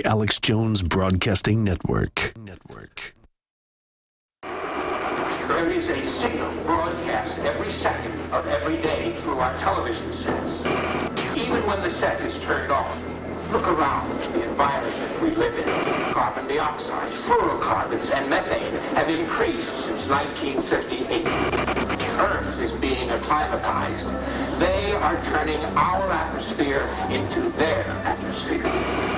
Alex Jones Broadcasting Network. There is a signal broadcast every second of every day through our television sets. Even when the set is turned off, look around the environment we live in. Carbon dioxide, fluorocarbons, and methane have increased since 1958. Earth is being acclimatized. They are turning our atmosphere into their atmosphere.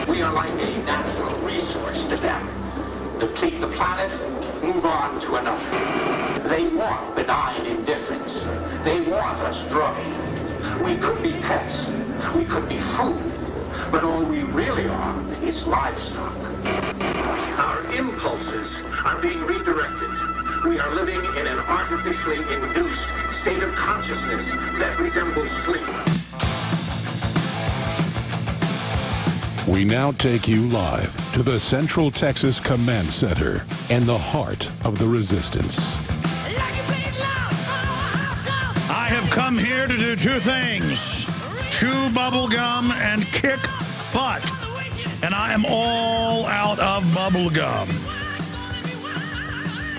We are like a natural resource to them. Deplete the planet, move on to another. They want benign indifference. They want us drugging. We could be pets. We could be food. But all we really are is livestock. Our impulses are being redirected. We are living in an artificially induced state of consciousness that resembles sleep. We now take you live to the Central Texas Command Center and the heart of the resistance. I have come here to do two things: chew bubble gum and kick butt. And I am all out of bubble gum.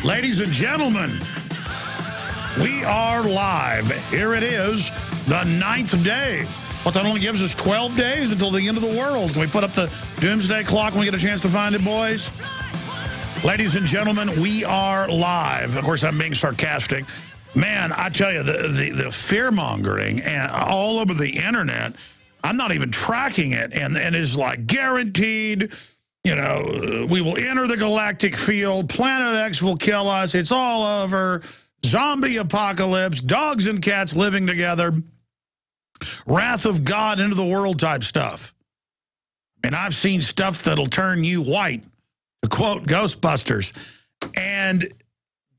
Ladies and gentlemen, we are live. Here it is, the 9th day. But that only gives us 12 days until the end of the world. Can we put up the doomsday clock when we get a chance to find it, boys? Ladies and gentlemen, we are live. Of course, I'm being sarcastic. Man, I tell you, the fear-mongering and all over the internet, I'm not even tracking it. And it's like guaranteed, you know, we will enter the galactic field. Planet X will kill us. It's all over. Zombie apocalypse. Dogs and cats living together. Wrath of God into the world type stuff. And I've seen stuff that'll turn you white, to quote Ghostbusters. And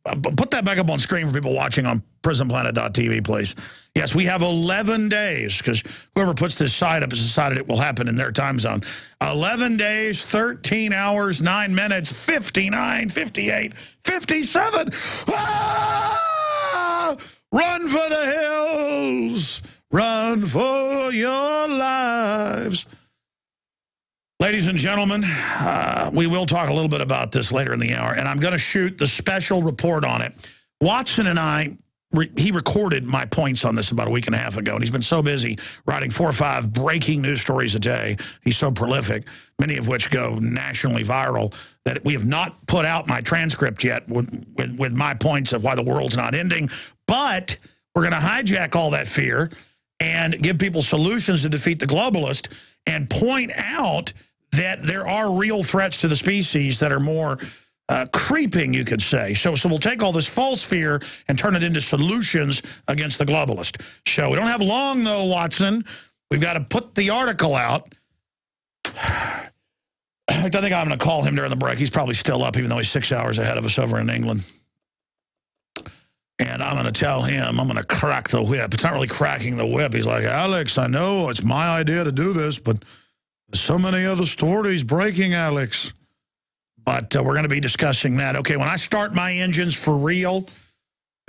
put that back up on screen for people watching on prisonplanet.tv, please. Yes, we have 11 days, because whoever puts this site up has decided it will happen in their time zone. 11 days, 13 hours, 9 minutes, 59, 58, 57. Ah! Run for the hills. Run for your lives. Ladies and gentlemen, we will talk a little bit about this later in the hour, and I'm going to shoot the special report on it. Watson and I, he recorded my points on this about a week and a half ago, and he's been so busy writing 4 or 5 breaking news stories a day. He's so prolific, many of which go nationally viral, that we have not put out my transcript yet with my points of why the world's not ending. But we're going to hijack all that fear and give people solutions to defeat the globalist and point out that there are real threats to the species that are more creeping, you could say. So we'll take all this false fear and turn it into solutions against the globalist. So we don't have long, though, Watson. We've got to put the article out. In fact, I think I'm going to call him during the break. He's probably still up, even though he's 6 hours ahead of us over in England. And I'm going to tell him, I'm going to crack the whip. It's not really cracking the whip. He's like, Alex, I know it's my idea to do this, but there's so many other stories breaking, Alex. But we're going to be discussing that. Okay, when I start my engines for real, you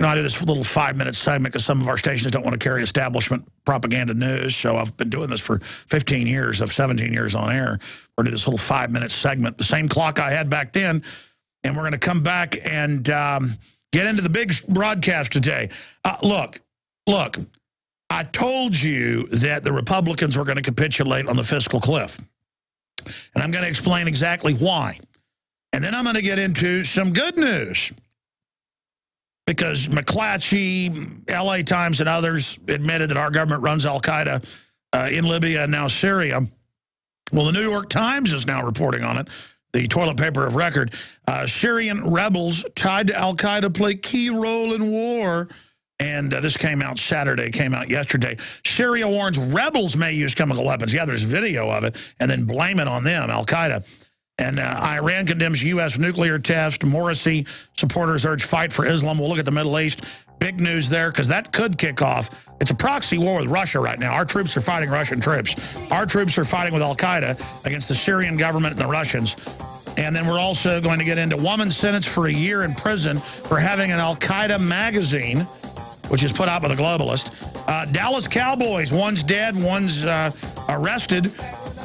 know, I do this little 5-minute segment because some of our stations don't want to carry establishment propaganda news. So I've been doing this for 15 years of 17 years on air. We're going to do this little 5-minute segment, the same clock I had back then. And we're going to come back and get into the big broadcast today. Look, I told you that the Republicans were going to capitulate on the fiscal cliff. And I'm going to explain exactly why. And then I'm going to get into some good news. Because McClatchy, LA Times, and others admitted that our government runs al-Qaeda in Libya and now Syria. Well, the New York Times is now reporting on it. The toilet paper of record. Syrian rebels tied to al-Qaeda play key role in war. And this came out Saturday, came out yesterday. Syria warns rebels may use chemical weapons. Yeah, there's video of it. And then blame it on them, al-Qaeda. And Iran condemns U.S. nuclear test. Morsi supporters urge fight for Islam. We'll look at the Middle East. Big news there, because that could kick off. It's a proxy war with Russia right now. Our troops are fighting Russian troops. Our troops are fighting with al-Qaeda against the Syrian government and the Russians. And then we're also going to get into woman sentenced for a year in prison for having an al-Qaeda magazine, which is put out by the globalist. Dallas Cowboys, one's dead, one's arrested.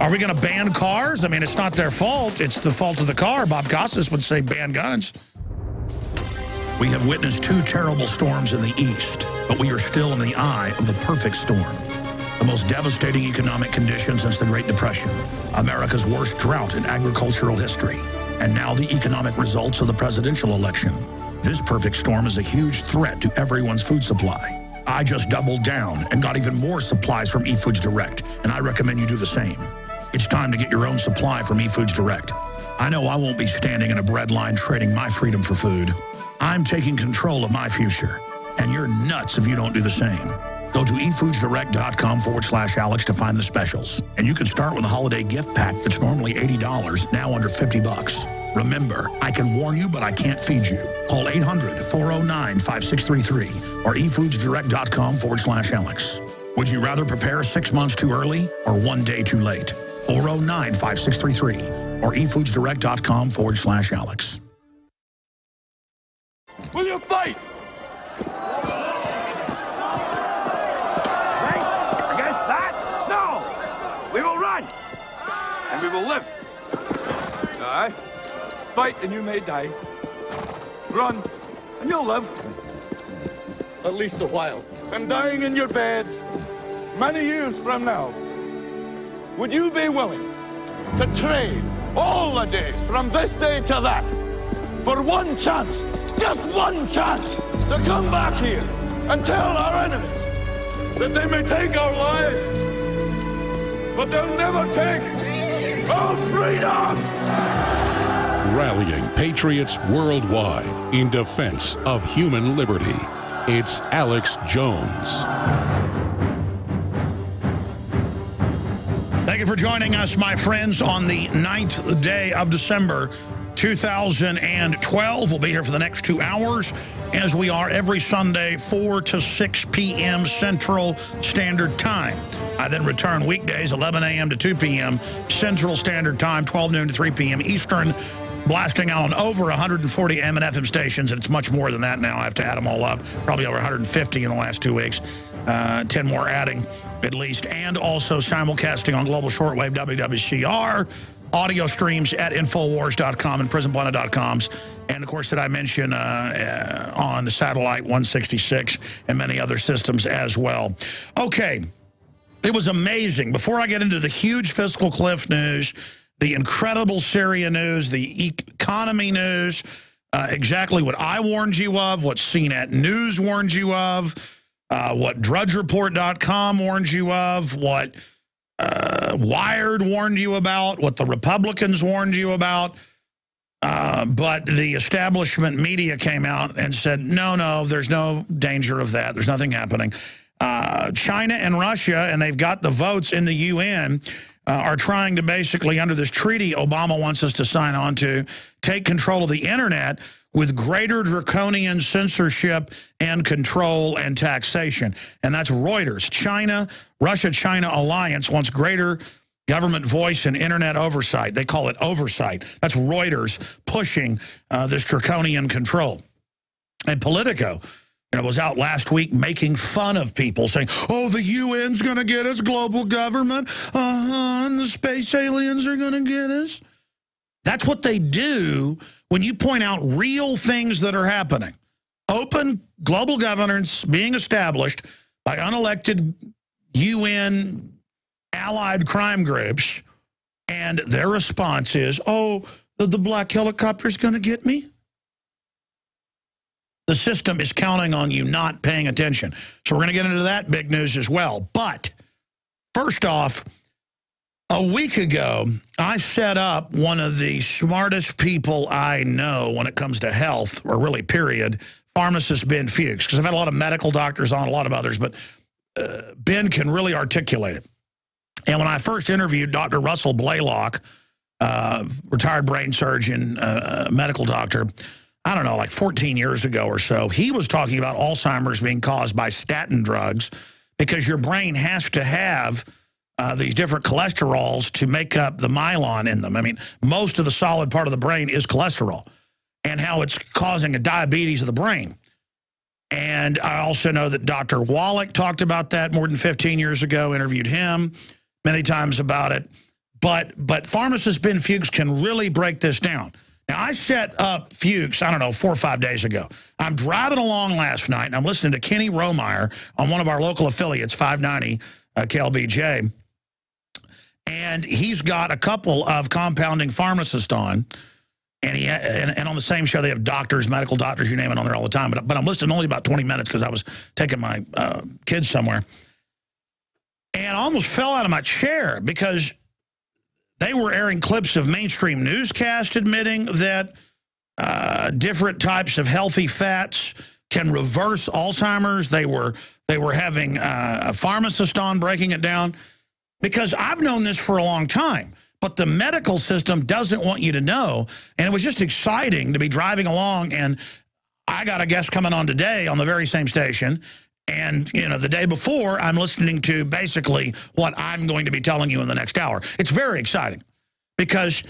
Are we going to ban cars? I mean, it's not their fault. It's the fault of the car. Bob Costas would say ban guns. We have witnessed 2 terrible storms in the east, but we are still in the eye of the perfect storm. The most devastating economic conditions since the Great Depression, America's worst drought in agricultural history, and now the economic results of the presidential election. This perfect storm is a huge threat to everyone's food supply. I just doubled down and got even more supplies from eFoods Direct, and I recommend you do the same. It's time to get your own supply from eFoods Direct. I know I won't be standing in a bread line trading my freedom for food. I'm taking control of my future, and you're nuts if you don't do the same. Go to efoodsdirect.com/Alex to find the specials. And you can start with a holiday gift pack that's normally $80, now under $50. Remember, I can warn you, but I can't feed you. Call 800-409-5633 or efoodsdirect.com/Alex. Would you rather prepare 6 months too early or 1 day too late? 409-5633 or efoodsdirect.com/Alex. Will you fight? Against that? No! We will run! And we will live. Die. Fight and you may die. Run and you'll live. At least a while. And dying in your beds many years from now. Would you be willing to trade all the days from this day to that for one chance, just one chance, to come back here and tell our enemies that they may take our lives, but they'll never take our freedom! Rallying patriots worldwide in defense of human liberty. It's Alex Jones. Thank you for joining us, my friends, on the 9th day of December, 2012. We'll be here for the next 2 hours, as we are every Sunday, 4 to 6 p.m. Central Standard Time. I then return weekdays, 11 a.m. to 2 p.m. Central Standard Time, 12 noon to 3 p.m. Eastern, blasting out on over 140 AM and FM stations, and it's much more than that now. I have to add them all up. Probably over 150 in the last 2 weeks. 10 more adding, at least. And also simulcasting on Global Shortwave, WWCR, audio streams at Infowars.com and PrisonPlanet.coms. And, of course, did I mention on the Satellite 166 and many other systems as well. Okay, it was amazing. Before I get into the huge fiscal cliff news, the incredible Syria news, the economy news, exactly what I warned you of, what CNET News warned you of, what DrudgeReport.com warned you of, what Wired warned you about, what the Republicans warned you about. But the establishment media came out and said, no, there's no danger of that. There's nothing happening. China and Russia, and they've got the votes in the UN, are trying to basically, under this treaty Obama wants us to sign on to, take control of the internet with greater draconian censorship and control and taxation. And that's Reuters. Russia-China alliance wants greater government voice and internet oversight. They call it oversight. That's Reuters pushing this draconian control. And Politico, was out last week making fun of people, saying, oh, the UN's going to get us, global government, and the space aliens are going to get us. That's what they do when you point out real things that are happening. Open global governance being established by unelected UN allied crime groups, and their response is, oh, the black helicopter's going to get me? The system is counting on you not paying attention. So we're going to get into that big news as well. But first off, a week ago, I set up one of the smartest people I know when it comes to health, or really period, pharmacist Ben Fuchs, because I've had a lot of medical doctors on, a lot of others, but Ben can really articulate it. And when I first interviewed Dr. Russell Blaylock, retired brain surgeon, medical doctor, I don't know, like 14 years ago or so, he was talking about Alzheimer's being caused by statin drugs because your brain has to have these different cholesterols to make up the myelin in them. I mean, most of the solid part of the brain is cholesterol, and how it's causing a diabetes of the brain. And I also know that Dr. Wallach talked about that more than 15 years ago, interviewed him many times about it. But pharmacist Ben Fuchs can really break this down. Now, I set up Fuchs, I don't know, 4 or 5 days ago. I'm driving along last night, and I'm listening to Kenny Romeyer on one of our local affiliates, 590 KLBJ. And he's got a couple of compounding pharmacists on. And on the same show, they have doctors, medical doctors, you name it, on there all the time. But I'm listening only about 20 minutes because I was taking my kids somewhere. And I almost fell out of my chair because they were airing clips of mainstream newscasts admitting that different types of healthy fats can reverse Alzheimer's. They were having a pharmacist on breaking it down, because I've known this for a long time, but the medical system doesn't want you to know. And it was just exciting to be driving along, and I got a guest coming on today on the very same station. And, you know, the day before, I'm listening to basically what I'm going to be telling you in the next hour. It's very exciting because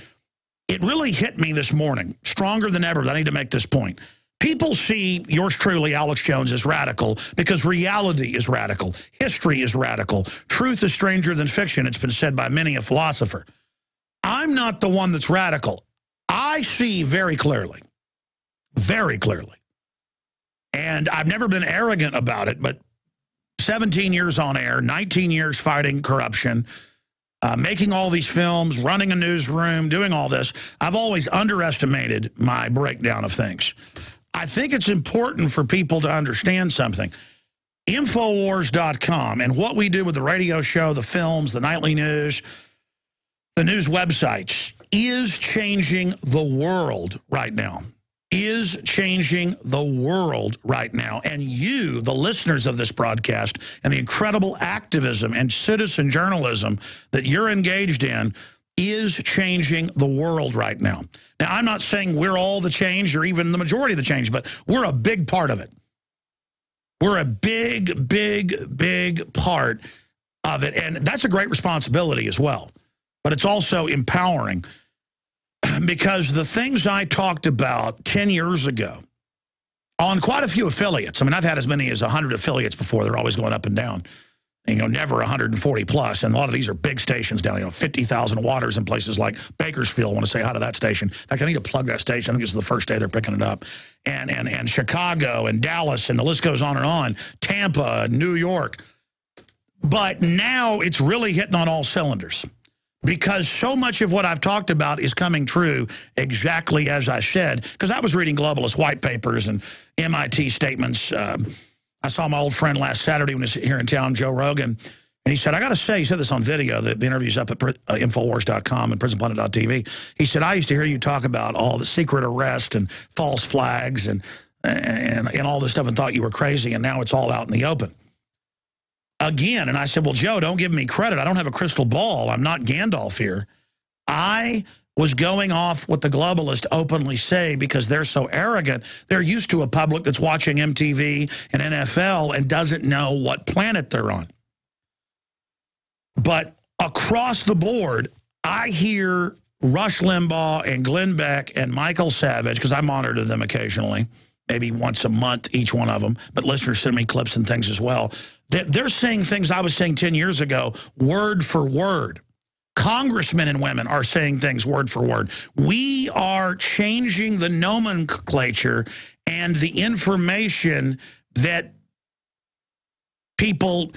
it really hit me this morning, stronger than ever, that I need to make this point. People see yours truly, Alex Jones, as radical because reality is radical. History is radical. Truth is stranger than fiction, it's been said by many a philosopher. I'm not the one that's radical. I see very clearly. Very clearly. And I've never been arrogant about it, but 17 years on air, 19 years fighting corruption, making all these films, running a newsroom, doing all this, I've always underestimated my breakdown of things. I think it's important for people to understand something. Infowars.com and what we do with the radio show, the films, the nightly news, the news websites is changing the world right now. Is changing the world right now. And you, the listeners of this broadcast, and the incredible activism and citizen journalism that you're engaged in is changing the world right now. Now, I'm not saying we're all the change or even the majority of the change, but we're a big part of it. We're a big, big, big part of it. And that's a great responsibility as well. But it's also empowering. Because the things I talked about 10 years ago on quite a few affiliates, I mean, I've had as many as 100 affiliates before. They're always going up and down, you know, never 140 plus. And a lot of these are big stations down, you know, 50,000 waters in places like Bakersfield. I want to say hi to that station. In fact, I need to plug that station. I think it's the first day they're picking it up. And Chicago and Dallas, and the list goes on and on. Tampa, New York. But now it's really hitting on all cylinders. Because so much of what I've talked about is coming true exactly as I said. Because I was reading globalist white papers and MIT statements. I saw my old friend last Saturday when he was here in town, Joe Rogan. And he said, I got to say, he said this on video, the interview's up at Infowars.com and PrisonPlanet.tv. He said, I used to hear you talk about all the secret arrest and false flags and all this stuff and thought you were crazy. And now it's all out in the open. Again, and I said, well, Joe, don't give me credit. I don't have a crystal ball. I'm not Gandalf here. I was going off what the globalists openly say because they're so arrogant. They're used to a public that's watching MTV and NFL and doesn't know what planet they're on. But across the board, I hear Rush Limbaugh and Glenn Beck and Michael Savage, because I monitor them occasionally, maybe once a month, each one of them, but listeners send me clips and things as well. They're saying things I was saying 10 years ago, word for word. Congressmen and women are saying things word for word. We are changing the nomenclature and the information that people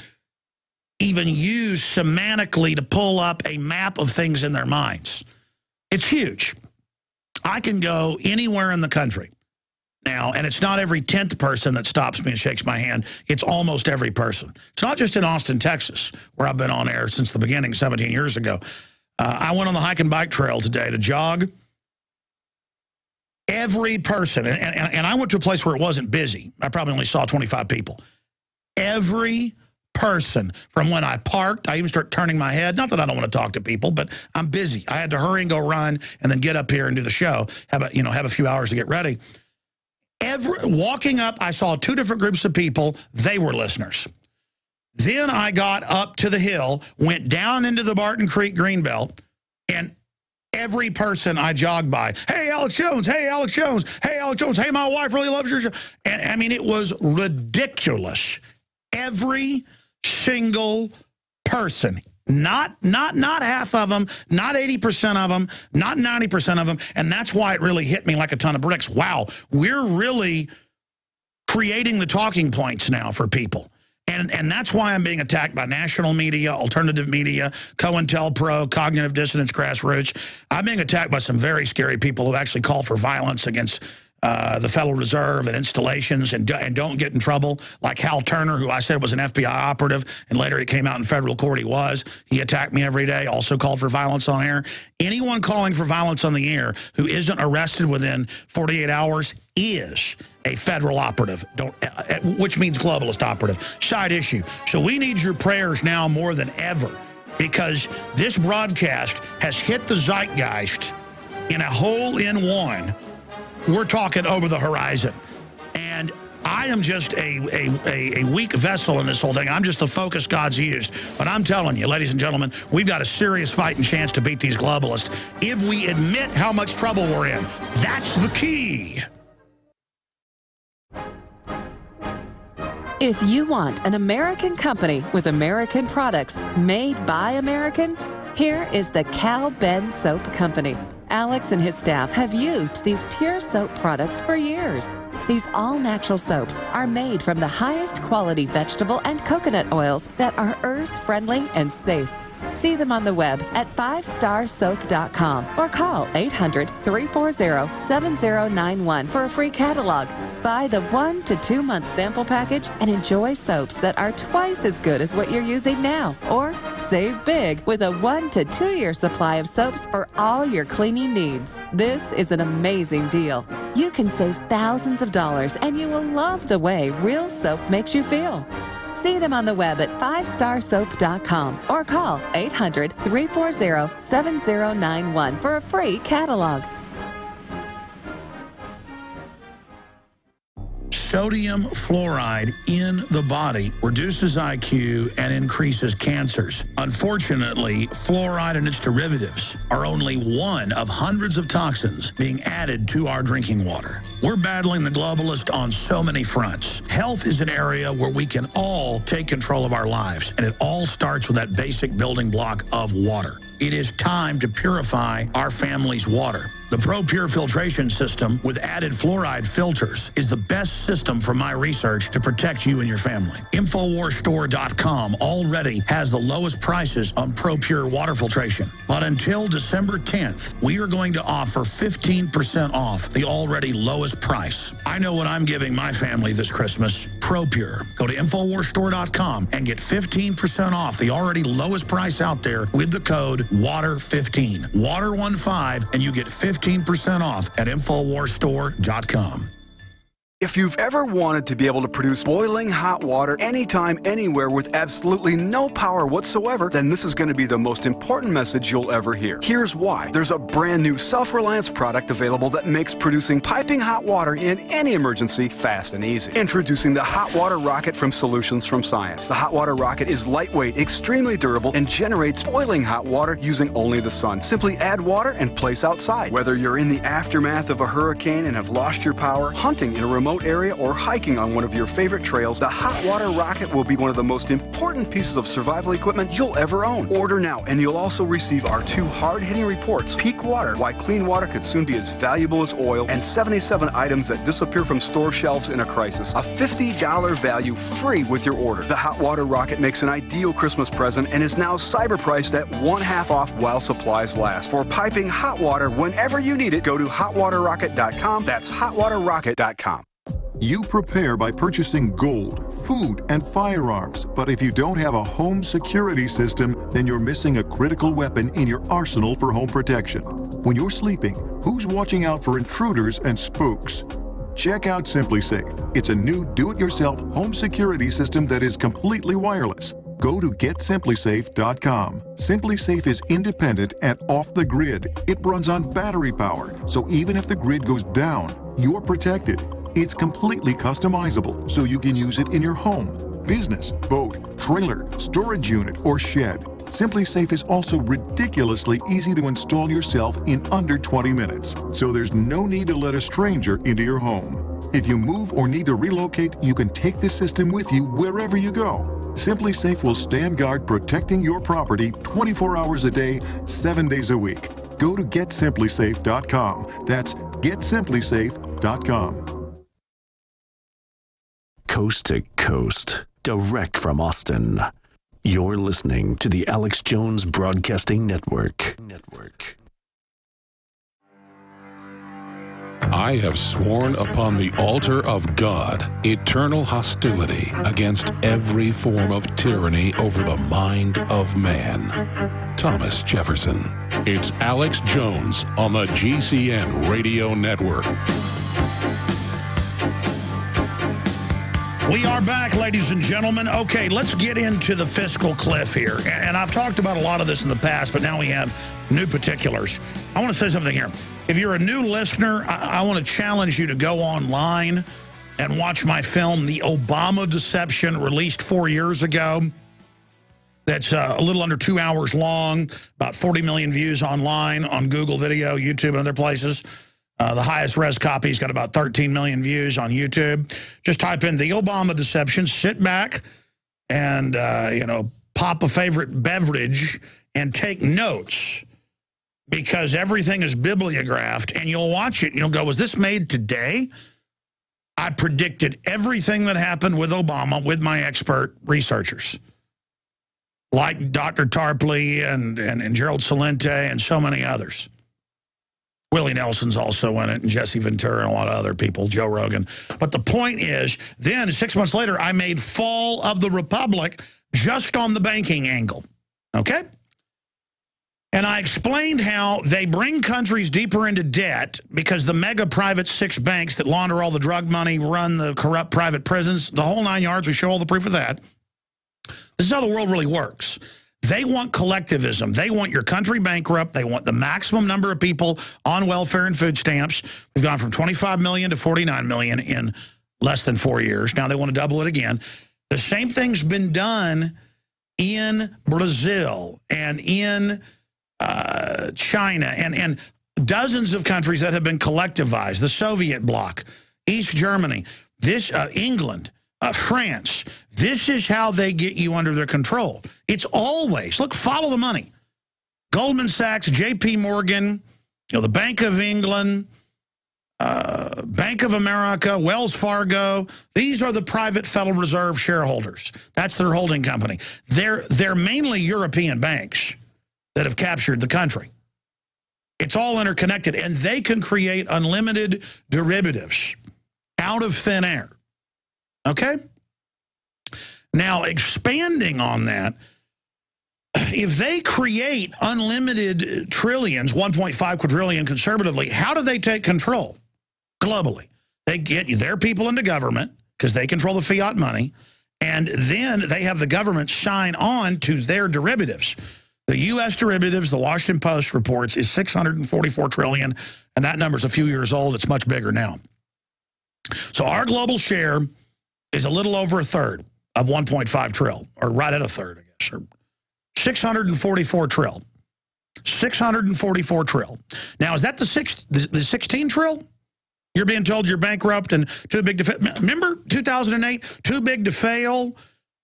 even use semantically to pull up a map of things in their minds. It's huge. I can go anywhere in the country now, and it's not every 10th person that stops me and shakes my hand. It's almost every person. It's not just in Austin, Texas, where I've been on air since the beginning 17 years ago. I went on the hike and bike trail today to jog. Every person, and I went to a place where it wasn't busy. I probably only saw 25 people. Every person, from when I parked, I even start turning my head. Not that I don't want to talk to people, but I'm busy. I had to hurry and go run and then get up here and do the show. Have a few hours to get ready. Walking up, I saw 2 different groups of people. They were listeners. Then I got up to the hill, went down into the Barton Creek Greenbelt, and every person I jogged by, hey, Alex Jones, hey, Alex Jones, hey, Alex Jones, hey, my wife really loves your show. And I mean, it was ridiculous. Every single person, Not half of them, not 80% of them, not 90% of them. And that's why it really hit me like a ton of bricks. Wow, we're really creating the talking points now for people. And that's why I'm being attacked by national media, alternative media, COINTELPRO, Cognitive Dissonance Grassroots. I'm being attacked by some very scary people who actually call for violence against the Federal Reserve and installations and don't get in trouble, like Hal Turner, who I said was an FBI operative, and later it came out in federal court he was. He attacked me every day, also called for violence on air. Anyone calling for violence on the air who isn't arrested within 48 hours is a federal operative, which means globalist operative. Side issue. So we need your prayers now more than ever, because this broadcast has hit the zeitgeist in a hole-in-one. We're talking over the horizon. And I am just a weak vessel in this whole thing. I'm just the focus God's used. But I'm telling you, ladies and gentlemen, we've got a serious fighting chance to beat these globalists if we admit how much trouble we're in. That's the key. If you want an American company with American products made by Americans, here is the Cal Ben Soap Company. Alex and his staff have used these pure soap products for years. These all-natural soaps are made from the highest quality vegetable and coconut oils that are earth-friendly and safe. See them on the web at 5starsoap.com or call 800-340-7091 for a free catalog. Buy the 1 to 2 month sample package and enjoy soaps that are twice as good as what you're using now. Or save big with a 1 to 2 year supply of soaps for all your cleaning needs. This is an amazing deal. You can save thousands of dollars and you will love the way real soap makes you feel. See them on the web at 5starsoap.com or call 800-340-7091 for a free catalog. Sodium fluoride in the body reduces IQ and increases cancers. Unfortunately, fluoride and its derivatives are only one of hundreds of toxins being added to our drinking water. We're battling the globalist on so many fronts. Health is an area where we can all take control of our lives, and it all starts with that basic building block of water. It is time to purify our family's water. The ProPure filtration system with added fluoride filters is the best system from my research to protect you and your family. InfoWarsStore.com already has the lowest prices on ProPure water filtration. But until December 10th, we are going to offer 15% off the already lowest price. I know what I'm giving my family this Christmas. ProPure. Go to InfoWarsStore.com and get 15% off the already lowest price out there with the code WATER15. WATER15, and you get 15% off at InfoWarsStore.com. If you've ever wanted to be able to produce boiling hot water anytime, anywhere with absolutely no power whatsoever, then this is going to be the most important message you'll ever hear. Here's why. There's a brand new self-reliance product available that makes producing piping hot water in any emergency fast and easy. Introducing the Hot Water Rocket from Solutions from Science. The Hot Water Rocket is lightweight, extremely durable, and generates boiling hot water using only the sun. Simply add water and place outside. Whether you're in the aftermath of a hurricane and have lost your power, hunting in a remote area, or hiking on one of your favorite trails, the Hot Water Rocket will be one of the most important pieces of survival equipment you'll ever own. Order now, and you'll also receive our 2 hard-hitting reports, Peak Water, Why Clean Water Could Soon Be as Valuable as Oil, and 77 items that disappear from store shelves in a crisis. A $50 value free with your order. The Hot Water Rocket makes an ideal Christmas present and is now cyber priced at 1/2 off while supplies last. For piping hot water whenever you need it, go to hotwaterrocket.com. That's hotwaterrocket.com. You prepare by purchasing gold, food, and firearms. But if you don't have a home security system, then you're missing a critical weapon in your arsenal for home protection. When you're sleeping, who's watching out for intruders and spooks? Check out SimpliSafe. It's a new do-it-yourself home security system that is completely wireless. Go to GetSimpliSafe.com. SimpliSafe is independent and off the grid. It runs on battery power, so even if the grid goes down, you're protected. It's completely customizable, so you can use it in your home, business, boat, trailer, storage unit, or shed. SimpliSafe is also ridiculously easy to install yourself in under 20 minutes, so there's no need to let a stranger into your home. If you move or need to relocate, you can take the system with you wherever you go. Simply Safe will stand guard protecting your property 24 hours a day, 7 days a week. Go to GetSimplySafe.com. That's GetSimplySafe.com. Coast to coast, direct from Austin. You're listening to the Alex Jones Broadcasting Network. I have sworn upon the altar of God eternal hostility against every form of tyranny over the mind of man. Thomas Jefferson. It's Alex Jones on the GCN Radio Network. We are back, ladies and gentlemen. Okay, let's get into the fiscal cliff here. And I've talked about a lot of this in the past, but now we have new particulars. I want to say something here. If you're a new listener, I want to challenge you to go online and watch my film, The Obama Deception, released 4 years ago. That's a little under 2 hours long, about 40 million views online on Google Video, YouTube, and other places. The highest res copy's got about 13 million views on YouTube. Just type in The Obama Deception, sit back, and, pop a favorite beverage and take notes, because everything is bibliographed, and you'll watch it and you'll go, was this made today? I predicted everything that happened with Obama with my expert researchers, like Dr. Tarpley and Gerald Celente and so many others. Willie Nelson's also in it, and Jesse Ventura and a lot of other people, Joe Rogan. But the point is, then 6 months later, I made Fall of the Republic just on the banking angle, okay? And I explained how they bring countries deeper into debt because the mega private 6 banks that launder all the drug money, run the corrupt private prisons, the whole 9 yards, we show all the proof of that. This is how the world really works. They want collectivism. They want your country bankrupt. They want the maximum number of people on welfare and food stamps. We've gone from 25 million to 49 million in less than 4 years. Now they want to double it again. The same thing's been done in Brazil and in China and dozens of countries that have been collectivized. The Soviet bloc, East Germany, England, France. This is how they get you under their control. It's always, look, follow the money. Goldman Sachs, J.P. Morgan, the Bank of England, Bank of America, Wells Fargo. These are the private Federal Reserve shareholders. That's their holding company. They're mainly European banks that have captured the country. It's all interconnected, and they can create unlimited derivatives out of thin air. Okay? Now, expanding on that, if they create unlimited trillions, 1.5 quadrillion conservatively, how do they take control globally? They get their people into government because they control the fiat money, and then they have the government sign on to their derivatives. The U.S. derivatives, the Washington Post reports, is $644 trillion, and that number's a few years old. It's much bigger now. So our global share is a little over a third of 1.5 trill, or right at a third, I guess, or 644 trill. 644 trill. Now, is that the 16 trill? You're being told you're bankrupt and too big to fail. Remember 2008, too big to fail?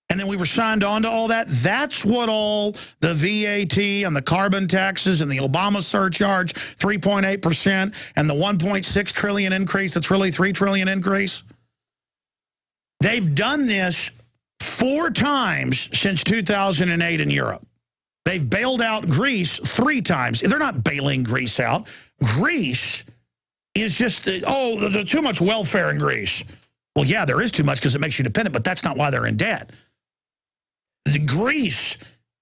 And then we were signed on to all that. That's what all the VAT and the carbon taxes and the Obama surcharge, 3.8%, and the 1.6 trillion increase, that's really 3 trillion increase. They've done this 4 times since 2008 in Europe. They've bailed out Greece 3 times. They're not bailing Greece out. Greece is just, there's too much welfare in Greece. Well, yeah, there is too much because it makes you dependent, but that's not why they're in debt. The Greece,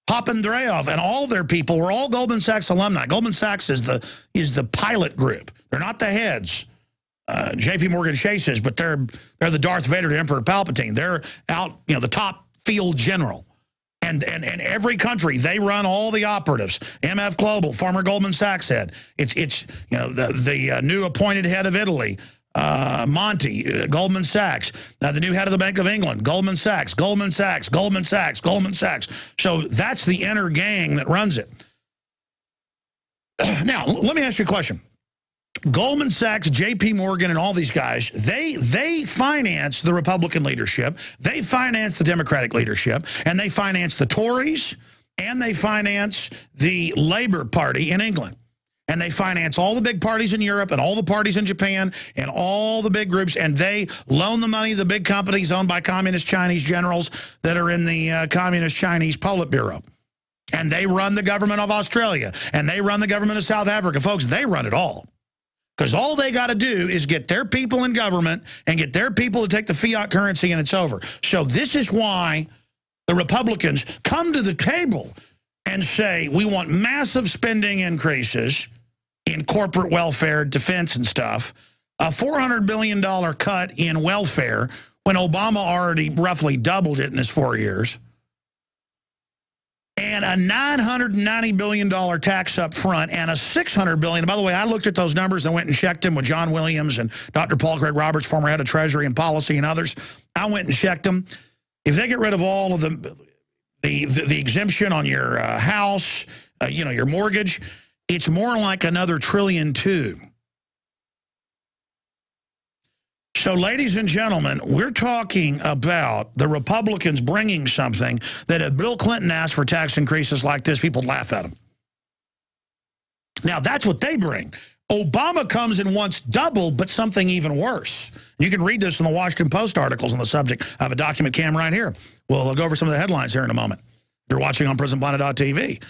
Papandreou, and all their people were all Goldman Sachs alumni. Goldman Sachs is the pilot group. They're not the heads. J.P. Morgan Chase is, but they're the Darth Vader to Emperor Palpatine. They're out, the top field general. And every country, they run all the operatives. MF Global, former Goldman Sachs head. It's the new appointed head of Italy, Monty, Goldman Sachs. Now the new head of the Bank of England, Goldman Sachs, Goldman Sachs, Goldman Sachs, Goldman Sachs. So that's the inner gang that runs it. Now, let me ask you a question. Goldman Sachs, J.P. Morgan, and all these guys, they finance the Republican leadership, they finance the Democratic leadership, and they finance the Tories, and they finance the Labour Party in England. And they finance all the big parties in Europe and all the parties in Japan and all the big groups, and they loan the money to the big companies owned by communist Chinese generals that are in the communist Chinese Politburo. And they run the government of Australia, and they run the government of South Africa. Folks, they run it all. Because all they got to do is get their people in government and get their people to take the fiat currency, and it's over. So this is why the Republicans come to the table and say, we want massive spending increases in corporate welfare, defense and stuff, a $400 billion cut in welfare when Obama already roughly doubled it in his 4 years, and a $990 billion tax up front, and a $600 billion. By the way, I looked at those numbers and went and checked them with John Williams and Dr. Paul Craig Roberts, former head of Treasury and Policy, and others. I went and checked them. If they get rid of all of the exemption on your house, your mortgage, it's more like another $1.2 trillion. So, ladies and gentlemen, we're talking about the Republicans bringing something that if Bill Clinton asked for tax increases like this, people laugh at him. Now, that's what they bring. Obama comes and wants double, but something even worse. You can read this in the Washington Post articles on the subject. I have a document cam right here. We'll go over some of the headlines here in a moment. You're watching on PrisonPlanet.tv.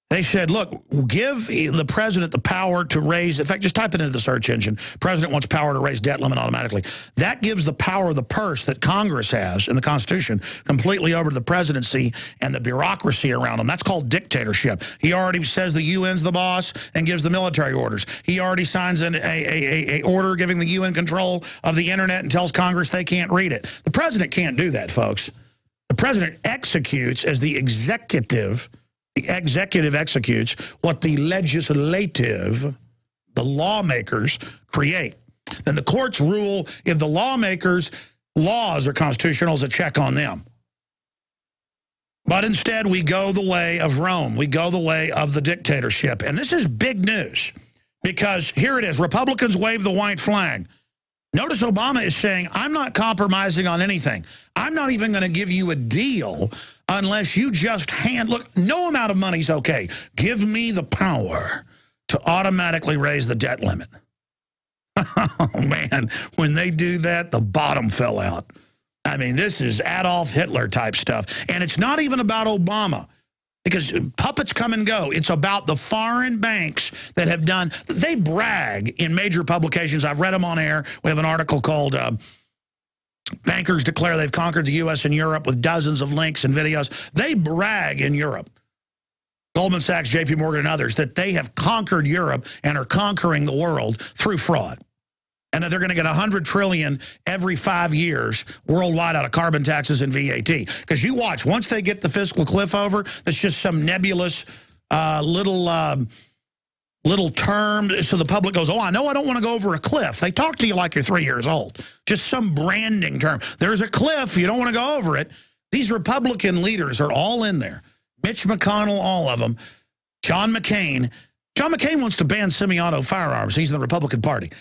They said, look, give the president the power to raise, in fact, just type it into the search engine. President wants power to raise debt limit automatically. That gives the power of the purse that Congress has in the Constitution completely over to the presidency and the bureaucracy around them. That's called dictatorship. He already says the UN's the boss and gives the military orders. He already signs an order giving the UN control of the internet and tells Congress they can't read it. The president can't do that, folks. The president executes as the executive. The executive executes what the legislative, the lawmakers, create. Then the courts rule if the lawmakers' laws are constitutional as a check on them. But instead, we go the way of Rome. We go the way of the dictatorship. And this is big news because here it is. Republicans wave the white flag. Notice Obama is saying, I'm not compromising on anything. I'm not even going to give you a deal unless you just look, no amount of money is okay. Give me the power to automatically raise the debt limit. Oh, man, when they do that, the bottom fell out. I mean, this is Adolf Hitler type stuff. And it's not even about Obama. Because puppets come and go. It's about the foreign banks that have done, they brag in major publications. I've read them on air. We have an article called Bankers Declare They've Conquered the U.S. and Europe with dozens of links and videos. They brag in Europe, Goldman Sachs, J.P. Morgan, and others, that they have conquered Europe and are conquering the world through fraud. And that they're going to get $100 trillion every 5 years worldwide out of carbon taxes and VAT. Because you watch, once they get the fiscal cliff over, that's just some nebulous little term. So the public goes, oh, I know I don't want to go over a cliff. They talk to you like you're 3 years old. Just some branding term. There's a cliff. You don't want to go over it. These Republican leaders are all in there. Mitch McConnell, all of them. John McCain. John McCain wants to ban semi-auto firearms. He's in the Republican Party.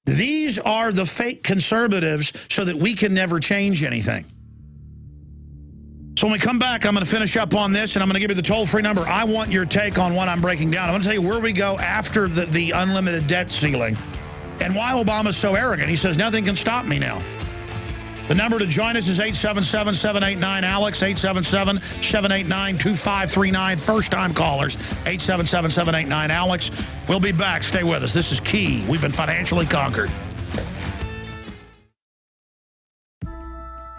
These are the fake conservatives so that we can never change anything. So when we come back, I'm going to finish up on this, and I'm going to give you the toll-free number. I want your take on what I'm breaking down. I want to tell you where we go after the unlimited debt ceiling and why Obama's so arrogant. He says, nothing can stop me now. The number to join us is 877-789-ALEX, 877-789-2539. First-time callers, 877-789-ALEX. We'll be back. Stay with us. This is Key. We've been financially conquered.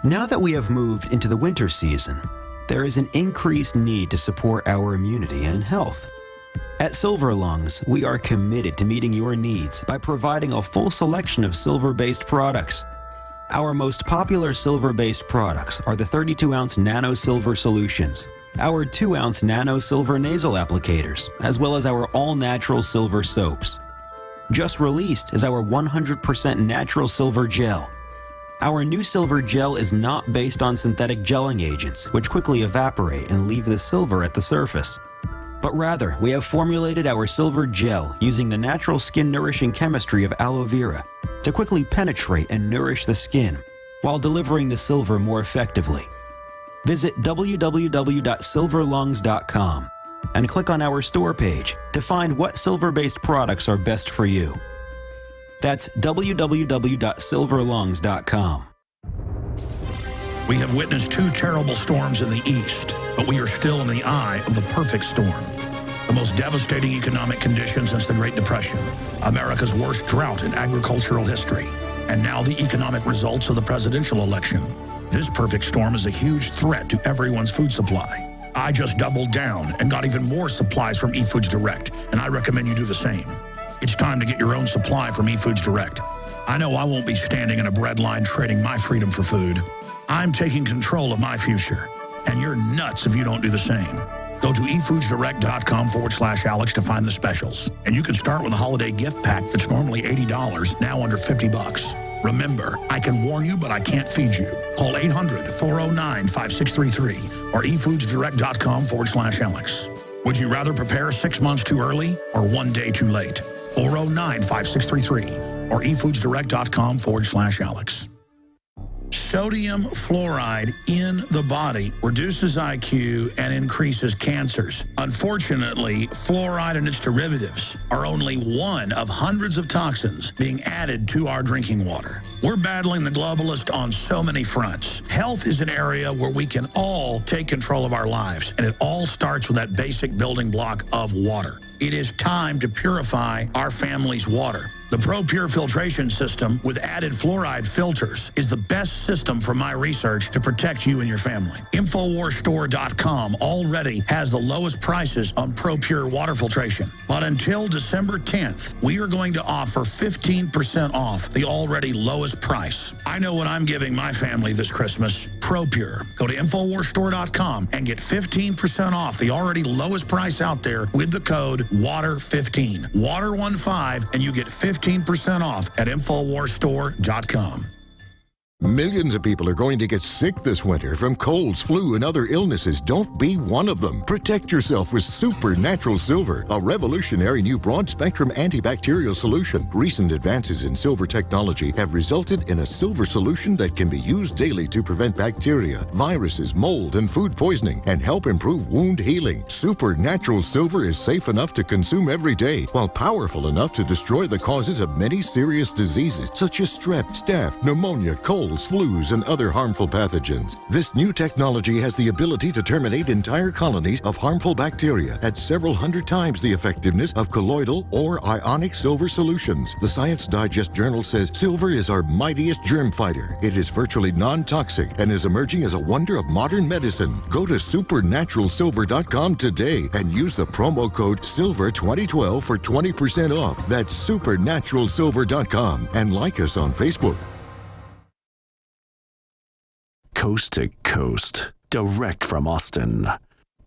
Now that we have moved into the winter season, there is an increased need to support our immunity and health. At Silver Lungs, we are committed to meeting your needs by providing a full selection of silver-based products. Our most popular silver-based products are the 32-ounce Nano Silver Solutions, our 2-ounce Nano Silver Nasal Applicators, as well as our all-natural silver soaps. Just released is our 100% natural silver gel. Our new silver gel is not based on synthetic gelling agents, which quickly evaporate and leave the silver at the surface. but rather we have formulated our silver gel using the natural skin-nourishing chemistry of aloe vera to quickly penetrate and nourish the skin while delivering the silver more effectively. Visit www.silverlungs.com and click on our store page to find what silver-based products are best for you. That's www.silverlungs.com. We have witnessed 2 terrible storms in the east, but we are still in the eye of the perfect storm. The most devastating economic conditions since the Great Depression, America's worst drought in agricultural history, and now the economic results of the presidential election. This perfect storm is a huge threat to everyone's food supply. I just doubled down and got even more supplies from eFoods Direct, and I recommend you do the same. It's time to get your own supply from eFoods Direct. I know I won't be standing in a bread line trading my freedom for food. I'm taking control of my future, and you're nuts if you don't do the same. Go to efoodsdirect.com/Alex to find the specials. And you can start with a holiday gift pack that's normally $80, now under $50. Remember, I can warn you, but I can't feed you. Call 800-409-5633 or efoodsdirect.com/Alex. Would you rather prepare 6 months too early or 1 day too late? 409-5633 or efoodsdirect.com/Alex. Sodium fluoride in the body reduces IQ and increases cancers. Unfortunately, fluoride and its derivatives are only one of hundreds of toxins being added to our drinking water. We're battling the globalists on so many fronts. Health is an area where we can all take control of our lives, and it all starts with that basic building block of water. It is time to purify our family's water. The ProPure filtration system with added fluoride filters is the best system from my research to protect you and your family. InfoWarsStore.com already has the lowest prices on ProPure water filtration. But until December 10th, we are going to offer 15% off the already lowest price. I know what I'm giving my family this Christmas. ProPure. Go to InfoWarsStore.com and get 15% off the already lowest price out there with the code WATER15. WATER15, and you get 15% off at InfoWarsStore.com. Millions of people are going to get sick this winter from colds, flu, and other illnesses. Don't be one of them. Protect yourself with Supernatural Silver, a revolutionary new broad-spectrum antibacterial solution. Recent advances in silver technology have resulted in a silver solution that can be used daily to prevent bacteria, viruses, mold, and food poisoning, and help improve wound healing. Supernatural Silver is safe enough to consume every day, while powerful enough to destroy the causes of many serious diseases, such as strep, staph, pneumonia, colds, flus, and other harmful pathogens. This new technology has the ability to terminate entire colonies of harmful bacteria at several hundred times the effectiveness of colloidal or ionic silver solutions. The Science Digest journal says silver is our mightiest germ fighter. It is virtually non-toxic and is emerging as a wonder of modern medicine. Go to supernaturalsilver.com today and use the promo code SILVER2012 for 20% off. That's supernaturalsilver.com, and like us on Facebook. Coast to coast, direct from Austin.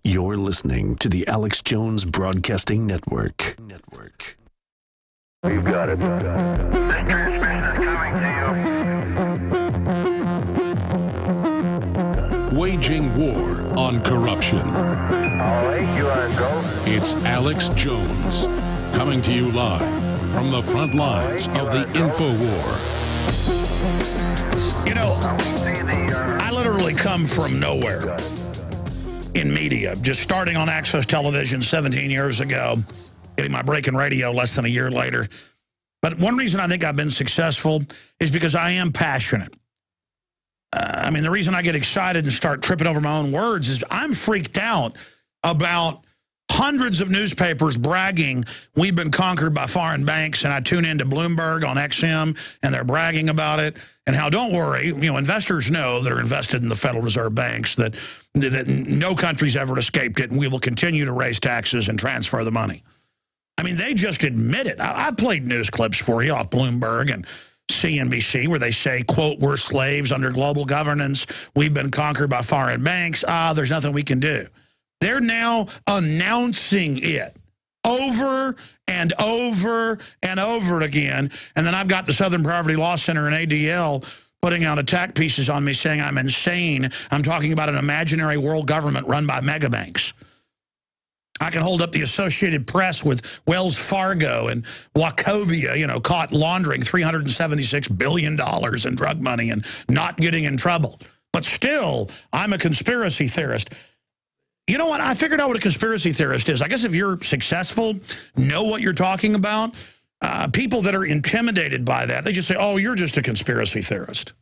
You're listening to the Alex Jones Broadcasting Network. You got it. This transmission is coming to you. Waging war on corruption. All right, you are go. It's Alex Jones, coming to you live from the front lines of the InfoWar. You know, I literally come from nowhere in media, just starting on Access Television 17 years ago, getting my break in radio less than a year later. But one reason I think I've been successful is because I am passionate. I mean, the reason I get excited and start tripping over my own words is I'm freaked out about hundreds of newspapers bragging we've been conquered by foreign banks, and I tune into Bloomberg on XM, and they're bragging about it, and how, don't worry, you know, investors know that are invested in the Federal Reserve banks that no country's ever escaped it, and we will continue to raise taxes and transfer the money. I mean, they just admit it. I've played news clips for you off Bloomberg and CNBC where they say, quote, we're slaves under global governance. We've been conquered by foreign banks. There's nothing we can do. They're now announcing it over and over and over again. And then I've got the Southern Poverty Law Center and ADL putting out attack pieces on me saying I'm insane. I'm talking about an imaginary world government run by mega banks. I can hold up the Associated Press with Wells Fargo and Wachovia, you know, caught laundering $376 billion in drug money and not getting in trouble. But still, I'm a conspiracy theorist. You know what? I figured out what a conspiracy theorist is. I guess if you're successful, know what you're talking about, people that are intimidated by that, they just say, oh, you're just a conspiracy theorist.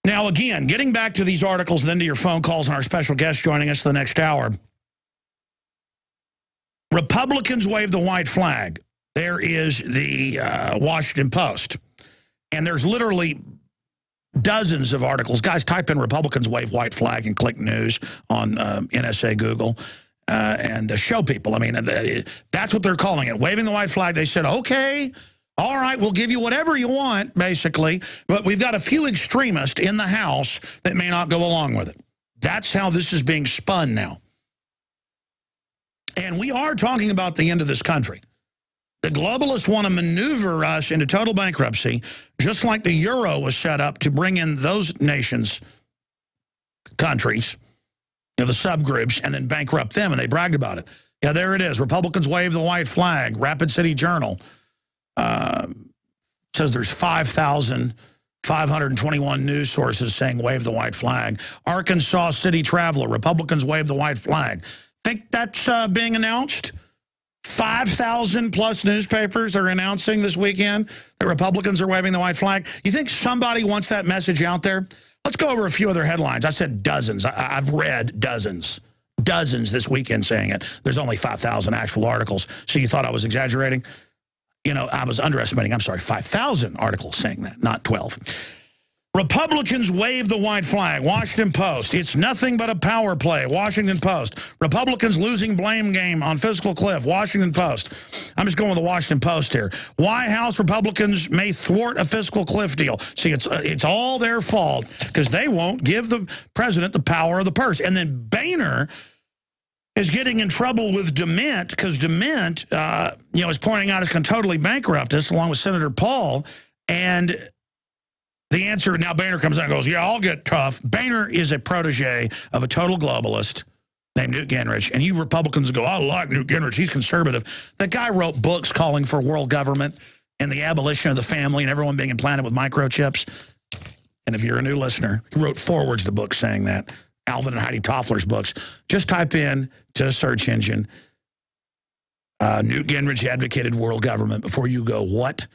Now, again, getting back to these articles and then to your phone calls and our special guest joining us the next hour. Republicans wave the white flag. There is the Washington Post. And there's literally dozens of articles. Guys, type in Republicans wave white flag and click news on NSA Google and show people. I mean, that's what they're calling it. Waving the white flag. They said, okay, all right, we'll give you whatever you want, basically. But we've got a few extremists in the House that may not go along with it. That's how this is being spun now. And we are talking about the end of this country. The globalists want to maneuver us into total bankruptcy, just like the euro was set up to bring in those nations, countries, you know, the subgroups, and then bankrupt them, and they bragged about it. Yeah, there it is. Republicans wave the white flag. Rapid City Journal says there's 5,521 news sources saying wave the white flag. Arkansas City Traveler, Republicans wave the white flag. Think that's being announced? 5,000 plus newspapers are announcing this weekend that Republicans are waving the white flag. You think somebody wants that message out there? Let's go over a few other headlines. I said dozens. I've read dozens this weekend saying it. There's only 5,000 actual articles. So you thought I was exaggerating? You know, I was underestimating. I'm sorry, 5,000 articles saying that, not 12. Republicans wave the white flag. Washington Post. It's nothing but a power play. Washington Post. Republicans losing blame game on fiscal cliff. Washington Post. I'm just going with the Washington Post here. Why House Republicans may thwart a fiscal cliff deal. See, it's all their fault because they won't give the president the power of the purse. And then Boehner is getting in trouble with DeMint because DeMint, you know, is pointing out it's going to totally bankrupt us along with Senator Paul. And the answer, now Boehner comes out and goes, yeah, I'll get tough. Boehner is a protege of a total globalist named Newt Gingrich. And you Republicans go, I like Newt Gingrich. He's conservative. That guy wrote books calling for world government and the abolition of the family and everyone being implanted with microchips. And if you're a new listener, he wrote forwards to books saying that. Alvin and Heidi Toffler's books. Just type in to a search engine, Newt Gingrich advocated world government before you go, what?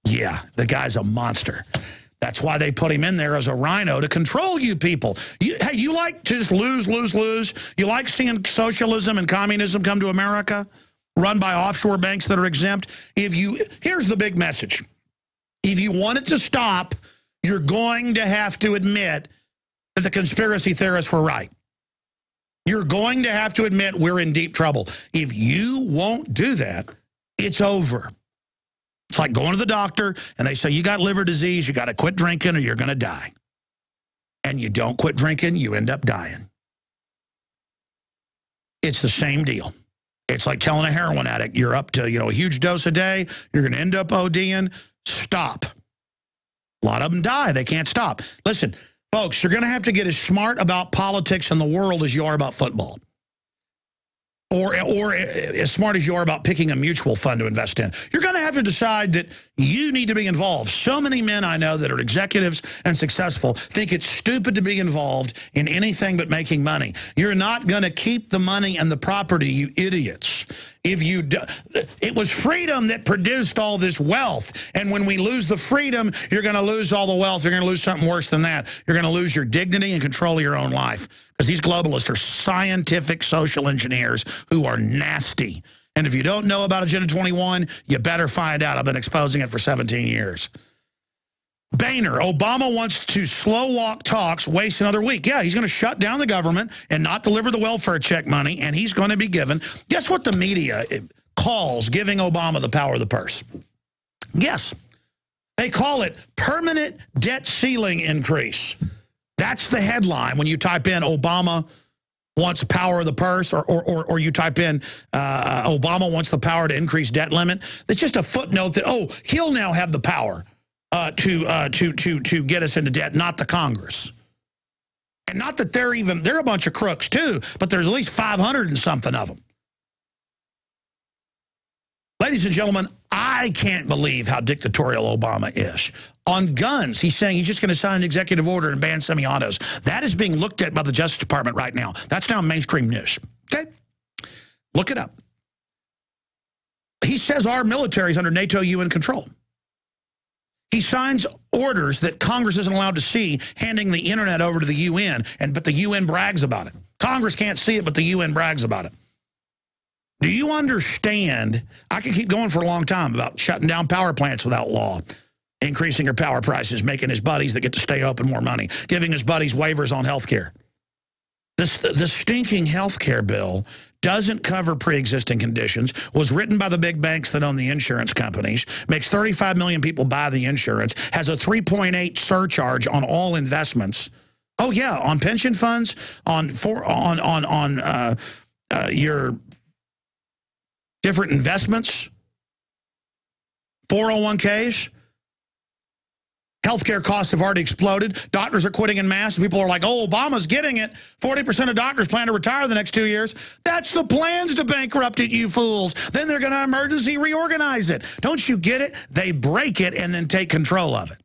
Yeah, the guy's a monster. That's why they put him in there as a rhino to control you people. Hey, you like to just lose, lose, lose? You like seeing socialism and communism come to America, run by offshore banks that are exempt? Here's the big message. If you want it to stop, you're going to have to admit that the conspiracy theorists were right. You're going to have to admit we're in deep trouble. If you won't do that, it's over. It's like going to the doctor and they say, you got liver disease, you got to quit drinking or you're going to die. And you don't quit drinking, you end up dying. It's the same deal. It's like telling a heroin addict, you're up to, a huge dose a day, you're going to end up ODing. Stop. A lot of them die. They can't stop. Listen, folks, you're going to have to get as smart about politics in the world as you are about football. Or as smart as you are about picking a mutual fund to invest in. You're going to have to decide that you need to be involved. So many men I know that are executives and successful think it's stupid to be involved in anything but making money. You're not going to keep the money and the property, you idiots. It was freedom that produced all this wealth. And when we lose the freedom, you're going to lose all the wealth. You're going to lose something worse than that. You're going to lose your dignity and control of your own life. Because these globalists are scientific social engineers who are nasty. And if you don't know about Agenda 21, you better find out. I've been exposing it for 17 years. Boehner, Obama wants to slow walk talks, waste another week. Yeah, he's going to shut down the government and not deliver the welfare check money, and he's going to be given, guess what the media calls giving Obama the power of the purse? Yes, they call it permanent debt ceiling increase. That's the headline when you type in Obama wants power of the purse or you type in Obama wants the power to increase debt limit. It's just a footnote that, oh, he'll now have the power to get us into debt, not the Congress. And not that they're a bunch of crooks too, but there's at least 500 and something of them. Ladies and gentlemen, I can't believe how dictatorial Obama is. On guns, he's saying he's just going to sign an executive order and ban semi-autos. That is being looked at by the Justice Department right now. That's now mainstream news. Okay? Look it up. He says our military is under NATO UN control. He signs orders that Congress isn't allowed to see, handing the internet over to the UN, but the UN brags about it. Congress can't see it, but the UN brags about it. Do you understand? I could keep going for a long time about shutting down power plants without law, increasing your power prices, making his buddies that get to stay open more money, giving his buddies waivers on health care. The stinking health care bill doesn't cover pre-existing conditions, was written by the big banks that own the insurance companies, makes 35 million people buy the insurance, has a 3.8 surcharge on all investments. Oh, yeah, on pension funds, on your different investments, 401ks. Healthcare costs have already exploded. Doctors are quitting en masse. People are like, oh, Obama's getting it. 40% of doctors plan to retire the next 2 years. That's the plans to bankrupt it, you fools. Then they're going to emergency reorganize it. Don't you get it? They break it and then take control of it.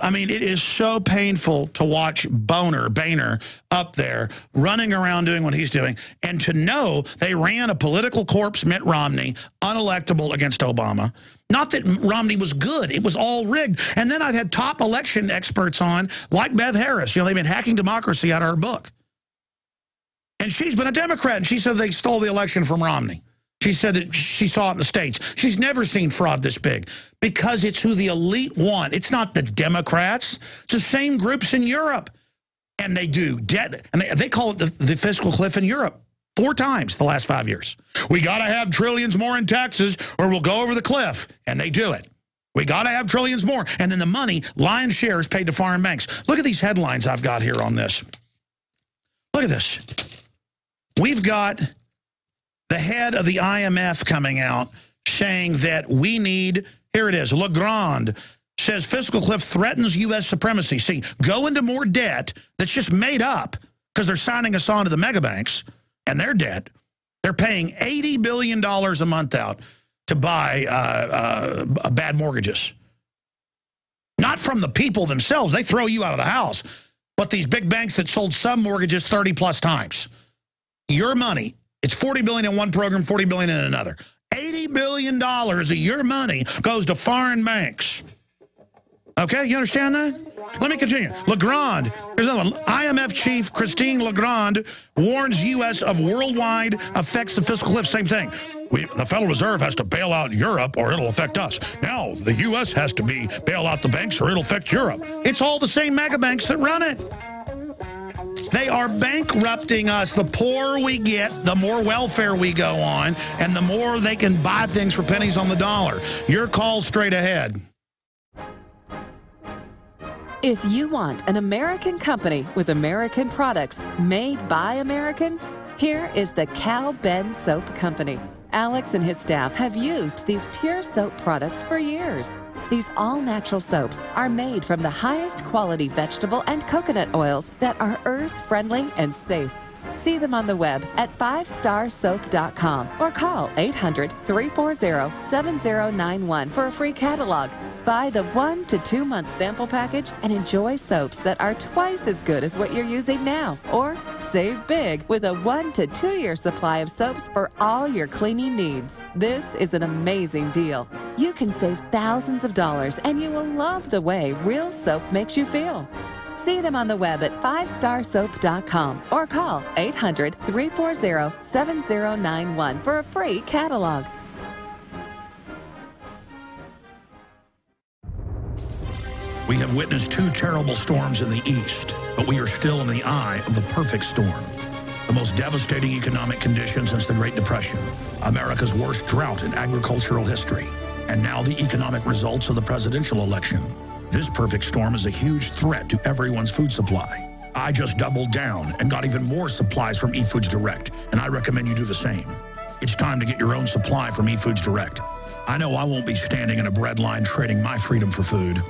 I mean, it is so painful to watch Boehner up there running around doing what he's doing, and to know they ran a political corpse, Mitt Romney, unelectable against Obama. Not that Romney was good. It was all rigged. And then I've had top election experts on, like Bev Harris. You know, they've been hacking democracy out of her book. And she's been a Democrat, and she said they stole the election from Romney. She said that she saw it in the States. She's never seen fraud this big because it's who the elite want. It's not the Democrats. It's the same groups in Europe. And they do debt. And they call it the fiscal cliff in Europe 4 times the last 5 years. We got to have trillions more in taxes or we'll go over the cliff. And they do it. We got to have trillions more. And then the money, lion's share, is paid to foreign banks. Look at these headlines I've got here on this. Look at this. We've got the head of the IMF coming out saying that we need, here it is, Legrand says fiscal cliff threatens U.S. supremacy. See, go into more debt that's just made up because they're signing us on to the mega banks and their debt. They're paying $80 billion a month out to buy bad mortgages. Not from the people themselves. They throw you out of the house. But these big banks that sold some mortgages 30-plus times. Your money. It's $40 billion in one program, $40 billion in another. $80 billion of your money goes to foreign banks. Okay, you understand that? Let me continue. Legrand, here's another one. IMF chief Christine Legrand warns U.S. of worldwide effects of fiscal cliff. Same thing. The Federal Reserve has to bail out Europe or it'll affect us. Now, the U.S. has to bail out the banks or it'll affect Europe. It's all the same mega banks that run it. They are bankrupting us. The poorer we get, the more welfare we go on, and the more they can buy things for pennies on the dollar. Your call straight ahead. If you want an American company with American products made by Americans, here is the Cal Ben Soap Company. Alex and his staff have used these pure soap products for years. These all-natural soaps are made from the highest quality vegetable and coconut oils that are earth-friendly and safe. See them on the web at 5starsoap.com or call 800-340-7091 for a free catalog. Buy the 1 to 2 month sample package and enjoy soaps that are twice as good as what you're using now. Or save big with a 1 to 2 year supply of soaps for all your cleaning needs. This is an amazing deal. You can save thousands of dollars and you will love the way real soap makes you feel. See them on the web at 5starsoap.com or call 800-340-7091 for a free catalog. We have witnessed 2 terrible storms in the east, but we are still in the eye of the perfect storm. The most devastating economic conditions since the Great Depression, America's worst drought in agricultural history, and now the economic results of the presidential election. This perfect storm is a huge threat to everyone's food supply. I just doubled down and got even more supplies from eFoods Direct, and I recommend you do the same. It's time to get your own supply from eFoods Direct. I know I won't be standing in a bread line trading my freedom for food.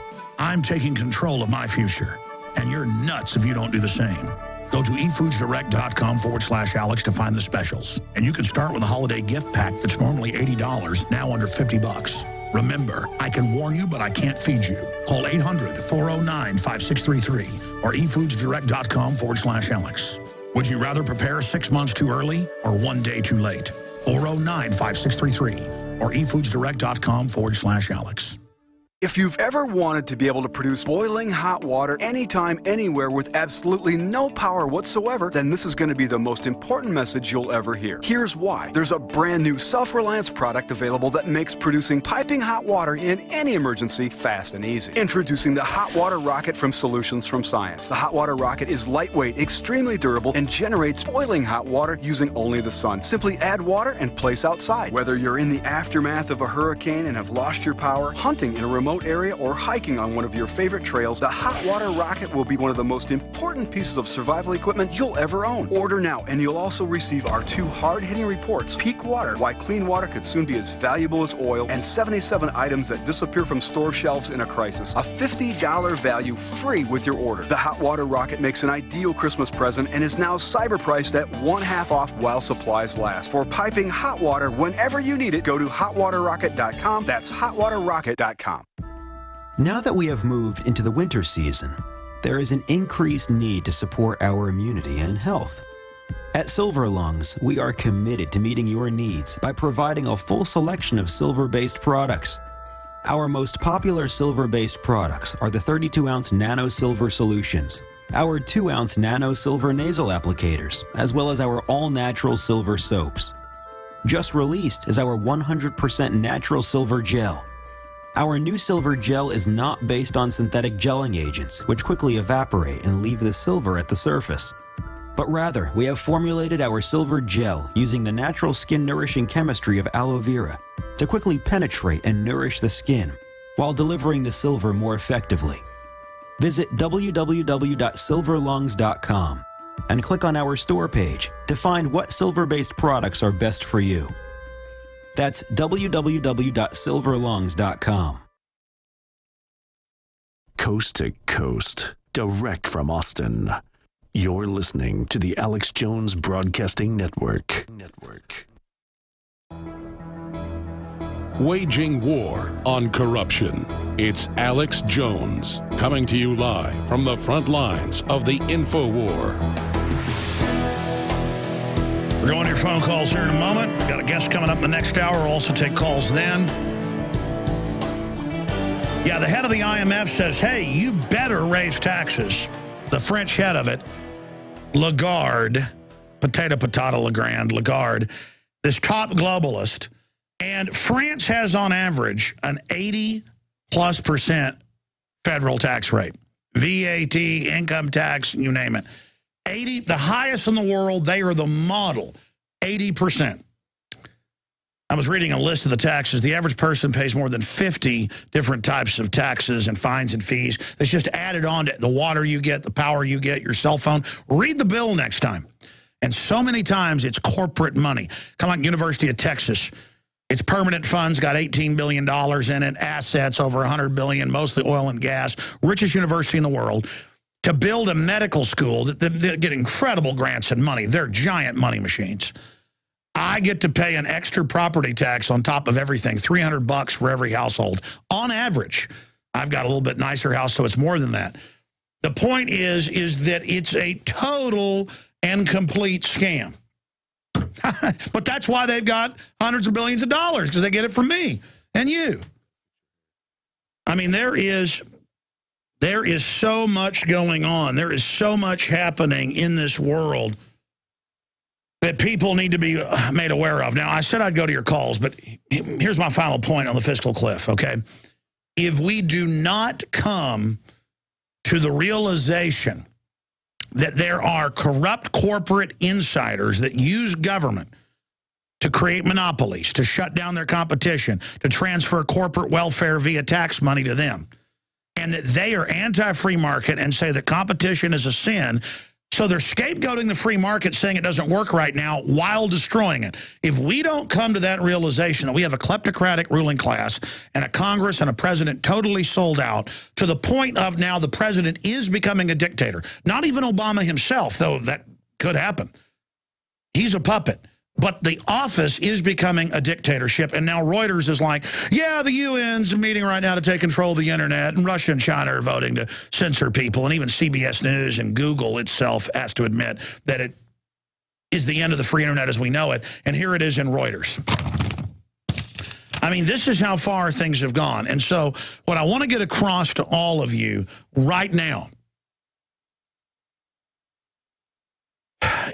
I'm taking control of my future, and you're nuts if you don't do the same. Go to efoodsdirect.com/Alex to find the specials. And you can start with a holiday gift pack that's normally $80, now under $50. Remember, I can warn you, but I can't feed you. Call 800-409-5633 or efoodsdirect.com/Alex. Would you rather prepare 6 months too early or 1 day too late? 409-5633 or efoodsdirect.com/Alex. If you've ever wanted to be able to produce boiling hot water anytime, anywhere with absolutely no power whatsoever, then this is going to be the most important message you'll ever hear. Here's why. There's a brand new self-reliance product available that makes producing piping hot water in any emergency fast and easy. Introducing the Hot Water Rocket from Solutions from Science. The Hot Water Rocket is lightweight, extremely durable, and generates boiling hot water using only the sun. Simply add water and place outside. Whether you're in the aftermath of a hurricane and have lost your power, hunting in a remote area, or hiking on one of your favorite trails, the Hot Water Rocket will be one of the most important pieces of survival equipment you'll ever own. Order now, and you'll also receive our 2 hard-hitting reports, Peak Water, Why Clean Water Could Soon Be as Valuable as Oil, and 77 items that disappear from store shelves in a crisis. A $50 value free with your order. The Hot Water Rocket makes an ideal Christmas present and is now cyber priced at 1/2 off while supplies last. For piping hot water whenever you need it, go to hotwaterrocket.com. That's hotwaterrocket.com. Now that we have moved into the winter season, there is an increased need to support our immunity and health. At Silver Lungs, we are committed to meeting your needs by providing a full selection of silver-based products. Our most popular silver-based products are the 32-ounce Nano Silver Solutions, our 2-ounce Nano Silver Nasal Applicators, as well as our all-natural silver soaps. Just released is our 100% natural silver gel. Our new silver gel is not based on synthetic gelling agents, which quickly evaporate and leave the silver at the surface. But rather, we have formulated our silver gel using the natural skin-nourishing chemistry of aloe vera to quickly penetrate and nourish the skin, while delivering the silver more effectively. Visit www.silverlungs.com and click on our store page to find what silver-based products are best for you. That's www.silverlungs.com. Coast to coast, direct from Austin. You're listening to the Alex Jones Broadcasting Network. Waging war on corruption. It's Alex Jones, coming to you live from the front lines of the info war. We're going to your phone calls here in a moment. Got a guest coming up in the next hour. We'll also take calls then. Yeah, the head of the IMF says, hey, you better raise taxes. The French head of it, Lagarde, Lagarde, this top globalist. And France has, on average, an 80+% federal tax rate. VAT, income tax, you name it. 80, the highest in the world. They are the model, 80%. I was reading a list of the taxes. The average person pays more than 50 different types of taxes and fines and fees. That's just added on to the water you get, the power you get, your cell phone. Read the bill next time. And so many times it's corporate money. Kind of like University of Texas. Its permanent funds got $18 billion in it, assets over $100 billion, mostly oil and gas, richest university in the world. To build a medical school, they get incredible grants and money. They're giant money machines. I get to pay an extra property tax on top of everything, $300 for every household. On average, I've got a little bit nicer house, so it's more than that. The point is that it's a total and complete scam. But that's why they've got hundreds of billions of dollars, because they get it from me and you. I mean, there is so much going on. There is so much happening in this world that people need to be made aware of. Now, I said I'd go to your calls, but here's my final point on the fiscal cliff, okay? If we do not come to the realization that there are corrupt corporate insiders that use government to create monopolies, to shut down their competition, to transfer corporate welfare via tax money to them, and that they are anti-free market and say that competition is a sin, So they're scapegoating the free market, saying it doesn't work right now while destroying it. If we don't come to that realization that we have a kleptocratic ruling class and a Congress and a president totally sold out to the point of now the president is becoming a dictator. Not even Obama himself, though that could happen. He's a puppet. But the office is becoming a dictatorship, and now Reuters is like, yeah, the UN's meeting right now to take control of the internet, and Russia and China are voting to censor people, and even CBS News and Google itself has to admit that it is the end of the free internet as we know it, and here it is in Reuters. I mean, this is how far things have gone, and so what I want to get across to all of you right now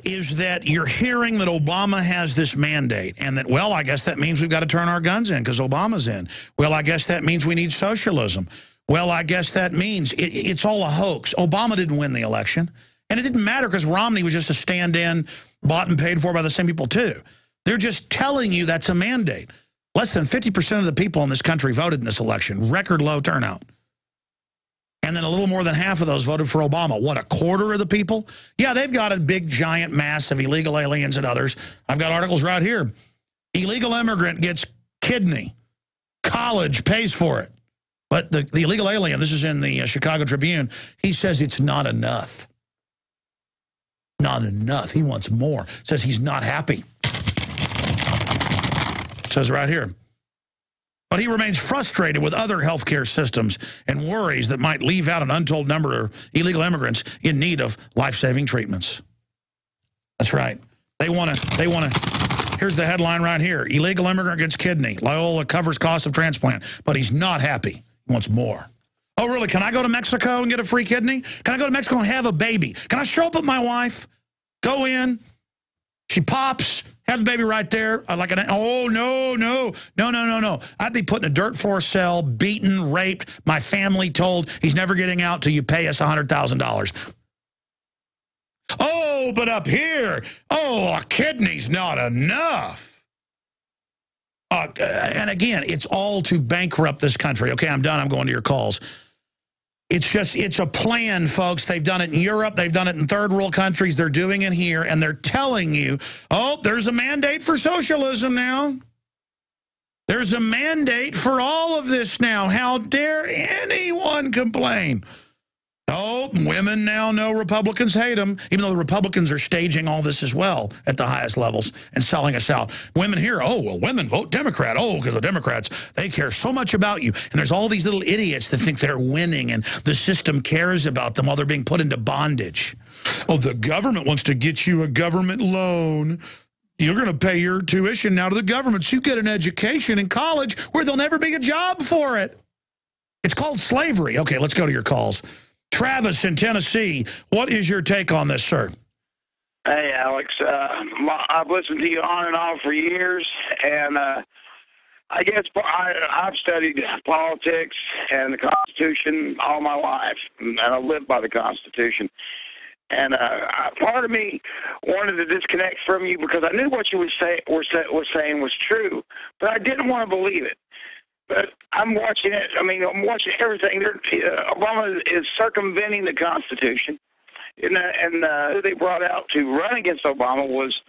is that you're hearing that Obama has this mandate and that, well, I guess that means we've got to turn our guns in because Obama's in. Well, I guess that means we need socialism. Well, I guess that means it's all a hoax. Obama didn't win the election, and it didn't matter because Romney was just a stand-in bought and paid for by the same people, too. They're just telling you that's a mandate. Less than 50% of the people in this country voted in this election. Record low turnout. And then a little more than half of those voted for Obama. What, a quarter of the people? Yeah, they've got a big, giant mass of illegal aliens and others. I've got articles right here. Illegal immigrant gets kidney. College pays for it. But the illegal alien, this is in the Chicago Tribune, he says it's not enough. Not enough. He wants more. Says he's not happy. Says right here. But he remains frustrated with other healthcare systems and worries that might leave out an untold number of illegal immigrants in need of life-saving treatments. That's right. They want to, here's the headline right here. Illegal immigrant gets kidney. Loyola covers cost of transplant, but he's not happy. He wants more. Oh, really? Can I go to Mexico and get a free kidney? Can I go to Mexico and have a baby? Can I show up with my wife, go in, she pops, have the baby right there, like an, oh, no. I'd be put in a dirt floor cell, beaten, raped, my family told he's never getting out till you pay us $100,000. Oh, but up here, oh, a kidney's not enough. And again, it's all to bankrupt this country. Okay, I'm done. I'm going to your calls. It's a plan, folks. They've done it in Europe. They've done it in third world countries. They're doing it here, and they're telling you, oh, there's a mandate for socialism now. There's a mandate for all of this now. How dare anyone complain? Oh, women now know Republicans hate them, even though the Republicans are staging all this as well at the highest levels and selling us out. Women here, oh, well, women vote Democrat. Oh, because the Democrats, they care so much about you. And there's all these little idiots that think they're winning and the system cares about them while they're being put into bondage. Oh, the government wants to get you a government loan. You're going to pay your tuition now to the government. So you get an education in college where there'll never be a job for it. It's called slavery. Okay, let's go to your calls. Travis in Tennessee, what is your take on this, sir? Hey, Alex. I've listened to you on and off for years, and I guess I've studied politics and the Constitution all my life, and I live by the Constitution. And part of me wanted to disconnect from you because I knew what you were saying was true, but I didn't want to believe it. But I'm watching it. I mean, I'm watching everything. Obama is circumventing the Constitution. And who they brought out to run against Obama was,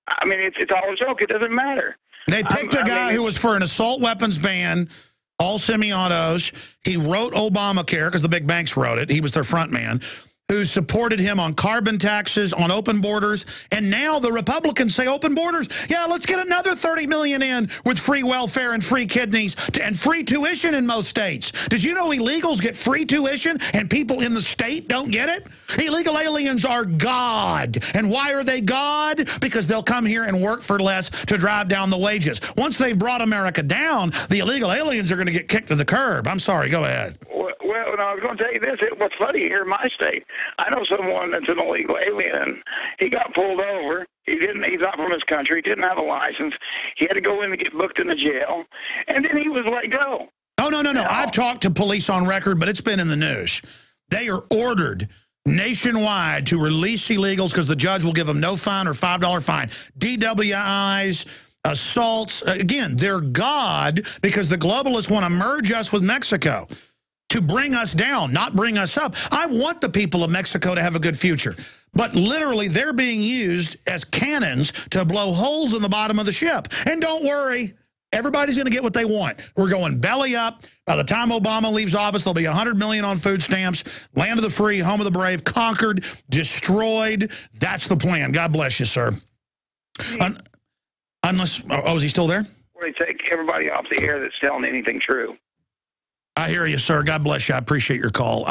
I mean, it's all a joke. It doesn't matter. They picked a guy who was for an assault weapons ban, all semi-autos. He wrote Obamacare because the big banks wrote it. He was their front man, who supported him on carbon taxes, on open borders. And now the Republicans say open borders, yeah, let's get another $30 million in with free welfare and free kidneys and free tuition in most states. Did you know illegals get free tuition and people in the state don't get it? Illegal aliens are God. And why are they God? Because they'll come here and work for less to drive down the wages. Once they've brought America down, the illegal aliens are going to get kicked to the curb. I'm sorry, go ahead. Well, I was going to tell you this. What's funny here in my state, I know someone that's an illegal alien. He got pulled over. He's not from his country. He didn't have a license. He had to go in and get booked in the jail, and then he was let go. Oh, no. I've talked to police on record, but it's been in the news. They are ordered nationwide to release illegals because the judge will give them no fine or $5 fine. DWIs, assaults. Again, they're God because the globalists want to merge us with Mexico. to bring us down, not bring us up. I want the people of Mexico to have a good future. But literally, they're being used as cannons to blow holes in the bottom of the ship. And don't worry, everybody's going to get what they want. We're going belly up. By the time Obama leaves office, there'll be 100 million on food stamps. Land of the free, home of the brave, conquered, destroyed. That's the plan. God bless you, sir. Unless, is he still there? They take everybody off the air that's telling anything true. I hear you, sir. God bless you. I appreciate your call.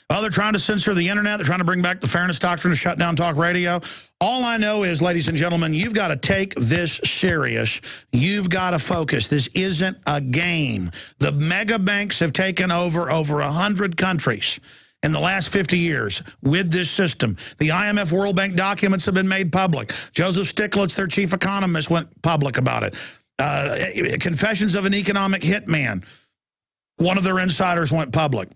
They're trying to censor the internet. They're trying to bring back the fairness doctrine to shut down talk radio. All I know is, ladies and gentlemen, you've got to take this serious. You've got to focus. This isn't a game. The mega banks have taken over 100 countries in the last 50 years with this system. The IMF World Bank documents have been made public. Joseph Stiglitz, their chief economist, went public about it. Confessions of an Economic Hitman. One of their insiders went public.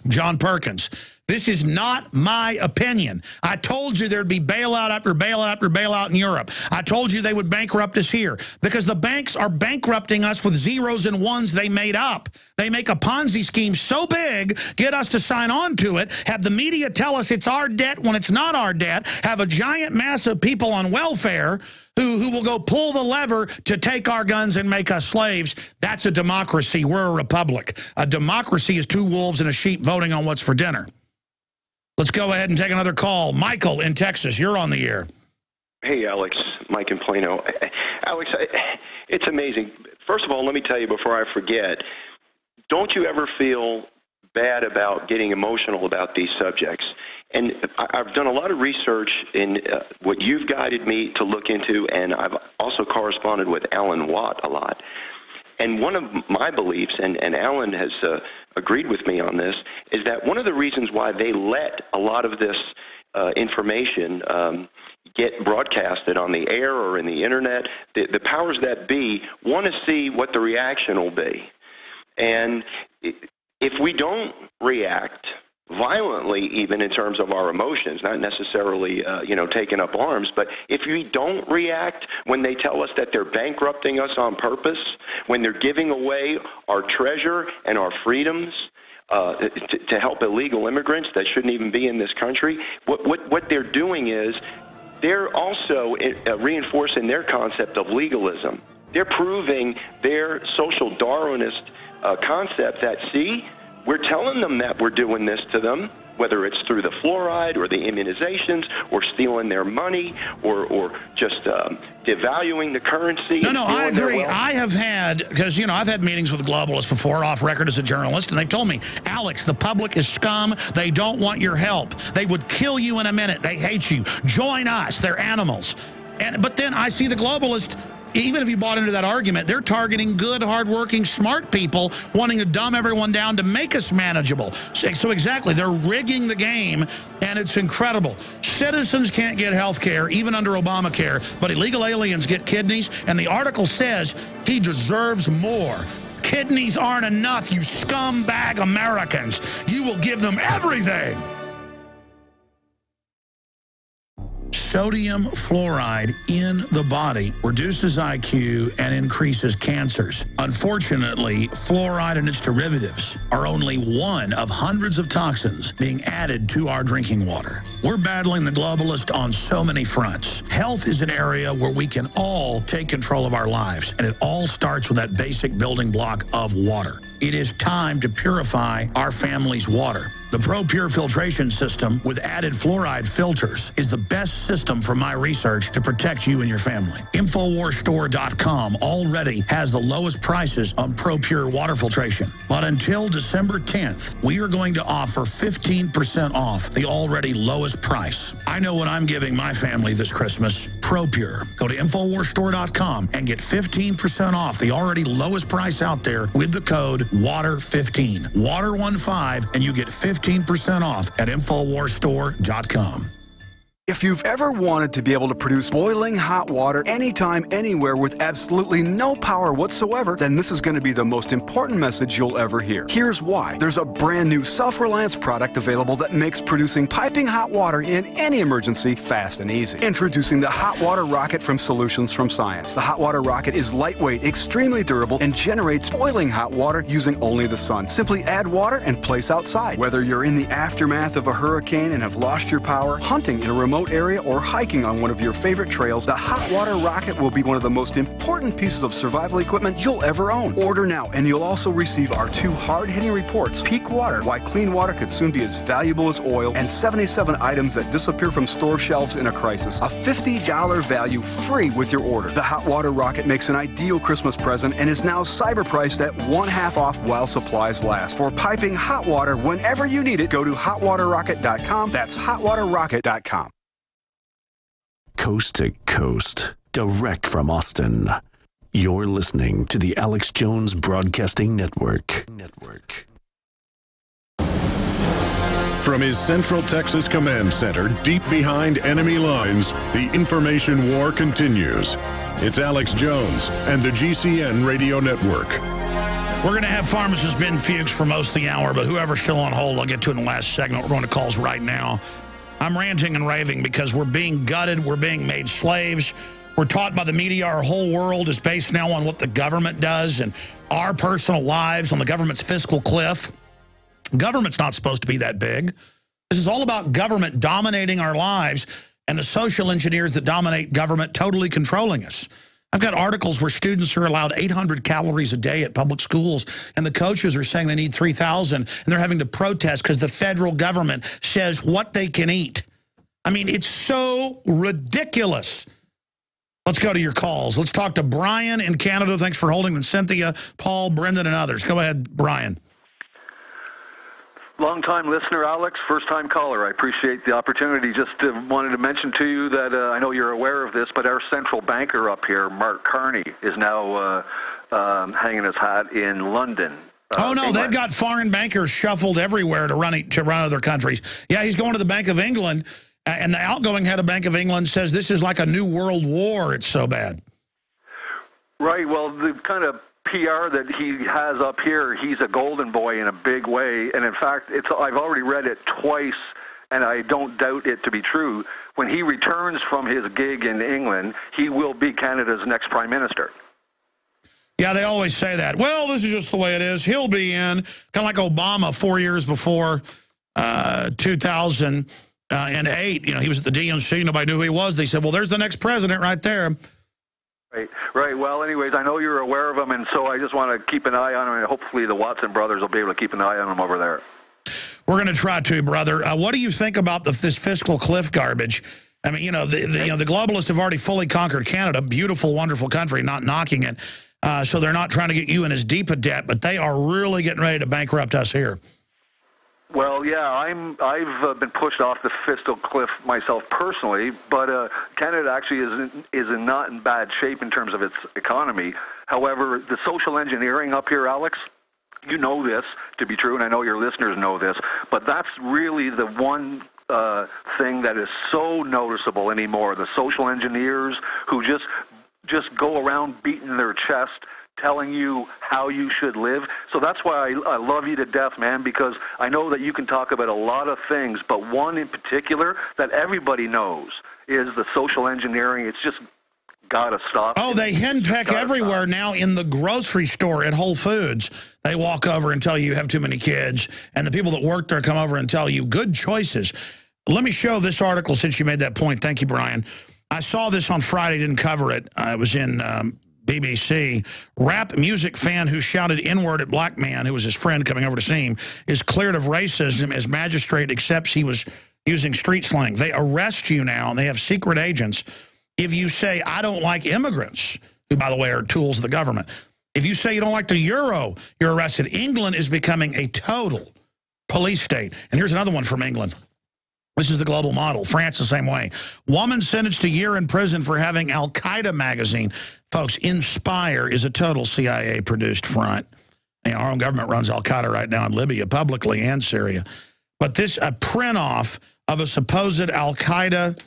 John Perkins. This is not my opinion. I told you there'd be bailout after bailout after bailout in Europe. I told you they would bankrupt us here because the banks are bankrupting us with zeros and ones they made up. They make a Ponzi scheme so big, get us to sign on to it, have the media tell us it's our debt when it's not our debt, have a giant mass of people on welfare who will go pull the lever to take our guns and make us slaves. That's a democracy. We're a republic. A democracy is two wolves and a sheep voting on what's for dinner. Let's go ahead and take another call. Michael in Texas, you're on the air. Hey, Alex. Mike in Plano. Alex, it's amazing. First of all, let me tell you before I forget, don't you ever feel bad about getting emotional about these subjects? And I've done a lot of research in what you've guided me to look into, and I've also corresponded with Alan Watt a lot. And one of my beliefs, and Alan has agreed with me on this, is that one of the reasons why they let a lot of this information get broadcasted on the air or in the internet, the powers that be want to see what the reaction will be. And if we don't react violently, even in terms of our emotions, not necessarily, taking up arms, but if we don't react when they tell us that they're bankrupting us on purpose, when they're giving away our treasure and our freedoms to help illegal immigrants that shouldn't even be in this country, what they're doing is they're also reinforcing their concept of legalism. They're proving their social Darwinist concept that, see, we're telling them that we're doing this to them, whether it's through the fluoride or the immunizations or stealing their money or just devaluing the currency. No, I agree. I have had, because, I've had meetings with globalists before, off record as a journalist, and they've told me, Alex, the public is scum. They don't want your help. They would kill you in a minute. They hate you. Join us. They're animals. But then I see the globalist, even if you bought into that argument, they're targeting good, hardworking, smart people wanting to dumb everyone down to make us manageable. So exactly, they're rigging the game, and it's incredible. Citizens can't get health care, even under Obamacare, but illegal aliens get kidneys, and the article says he deserves more. Kidneys aren't enough, you scumbag Americans. You will give them everything. Sodium fluoride in the body reduces IQ and increases cancers. Unfortunately, fluoride and its derivatives are only one of hundreds of toxins being added to our drinking water. We're battling the globalist on so many fronts. Health is an area where we can all take control of our lives, and it all starts with that basic building block of water. It is time to purify our family's water. The ProPure filtration system with added fluoride filters is the best system from my research to protect you and your family. InfoWarsStore.com already has the lowest prices on ProPure water filtration. But until December 10th, we are going to offer 15% off the already lowest price. I know what I'm giving my family this Christmas. ProPure. Go to InfoWarsStore.com and get 15% off the already lowest price out there with the code WATER15. WATER15, and you get 15% off at InfoWarsStore.com. If you've ever wanted to be able to produce boiling hot water anytime, anywhere with absolutely no power whatsoever, then this is going to be the most important message you'll ever hear. Here's why. There's a brand new self-reliance product available that makes producing piping hot water in any emergency fast and easy. Introducing the Hot Water Rocket from Solutions from Science. The Hot Water Rocket is lightweight, extremely durable, and generates boiling hot water using only the sun. Simply add water and place outside. Whether you're in the aftermath of a hurricane and have lost your power, hunting in a remote area, or hiking on one of your favorite trails, the Hot Water Rocket will be one of the most important pieces of survival equipment you'll ever own. Order now, and you'll also receive our 2 hard-hitting reports, Peak Water, Why Clean Water Could Soon Be as Valuable as Oil, and 77 items that disappear from store shelves in a crisis. A $50 value free with your order. The Hot Water Rocket makes an ideal Christmas present and is now cyber priced at 1/2 off while supplies last. For piping hot water whenever you need it, go to hotwaterrocket.com. That's hotwaterrocket.com. Coast to coast, direct from Austin. You're listening to the Alex Jones Broadcasting Network. From his Central Texas Command Center, deep behind enemy lines, the information war continues. It's Alex Jones and the GCN Radio Network. We're going to have pharmacist Ben Fuchs for most of the hour, but whoever's still on hold, I'll get to in the last segment. We're going to calls right now. I'm ranting and raving because we're being gutted. We're being made slaves. We're taught by the media our whole world is based now on what the government does and our personal lives on the government's fiscal cliff. Government's not supposed to be that big. This is all about government dominating our lives and the social engineers that dominate government totally controlling us. I've got articles where students are allowed 800 calories a day at public schools, and the coaches are saying they need 3,000, and they're having to protest because the federal government says what they can eat. I mean, it's so ridiculous. Let's go to your calls. Let's talk to Brian in Canada. Thanks for holding. And Cynthia, Paul, Brendan, and others. Go ahead, Brian. Long-time listener, Alex, first-time caller. I appreciate the opportunity. Just wanted to mention to you that I know you're aware of this, but our central banker up here, Mark Carney, is now hanging his hat in London. Oh, no, England. They've got foreign bankers shuffled everywhere to run other countries. Yeah, he's going to the Bank of England, and the outgoing head of Bank of England says this is like a new world war. It's so bad. Right, well, the kind of PR that he has up here, he's a golden boy in a big way. And in fact, I've already read it twice, and I don't doubt it to be true. When he returns from his gig in England, he will be Canada's next prime minister. Yeah, they always say that. Well, this is just the way it is. He'll be in, kind of like Obama 4 years before 2008. You know, he was at the DNC. Nobody knew who he was. They said, well, there's the next president right there. Right. Well, anyways, I know you're aware of him, and so I just want to keep an eye on him, and hopefully the Watson brothers will be able to keep an eye on him over there. We're going to try to, brother. What do you think about this fiscal cliff garbage? I mean, you know, the globalists have already fully conquered Canada, beautiful, wonderful country, not knocking it. So they're not trying to get you in as deep a debt, but they are really getting ready to bankrupt us here. Well, yeah, I've been pushed off the fiscal cliff myself personally, but Canada actually is not in bad shape in terms of its economy. However, the social engineering up here, Alex, you know this to be true, and I know your listeners know this, but that's really the one thing that is so noticeable anymore. The social engineers who just go around beating their chest, telling you how you should live. So that's why I love you to death, man, because I know that you can talk about a lot of things, but one in particular that everybody knows is the social engineering. It's just got to stop. Oh, they henpeck everywhere now in the grocery store at Whole Foods. They walk over and tell you have too many kids, and the people that work there come over and tell you good choices. Let me show this article since you made that point. Thank you, Brian. I saw this on Friday, didn't cover it. It was in BBC. Rap music fan who shouted N-word at black man, who was his friend coming over to see him, is cleared of racism as magistrate accepts he was using street slang. They arrest you now, and they have secret agents. If you say, I don't like immigrants, who, by the way, are tools of the government. If you say you don't like the euro, you're arrested. England is becoming a total police state. And here's another one from England. This is the global model. France the same way. Woman sentenced to a year in prison for having Al-Qaeda magazine. Folks, Inspire is a total CIA-produced front. You know, our own government runs Al-Qaeda right now in Libya publicly and Syria. But this, a print-off of a supposed Al-Qaeda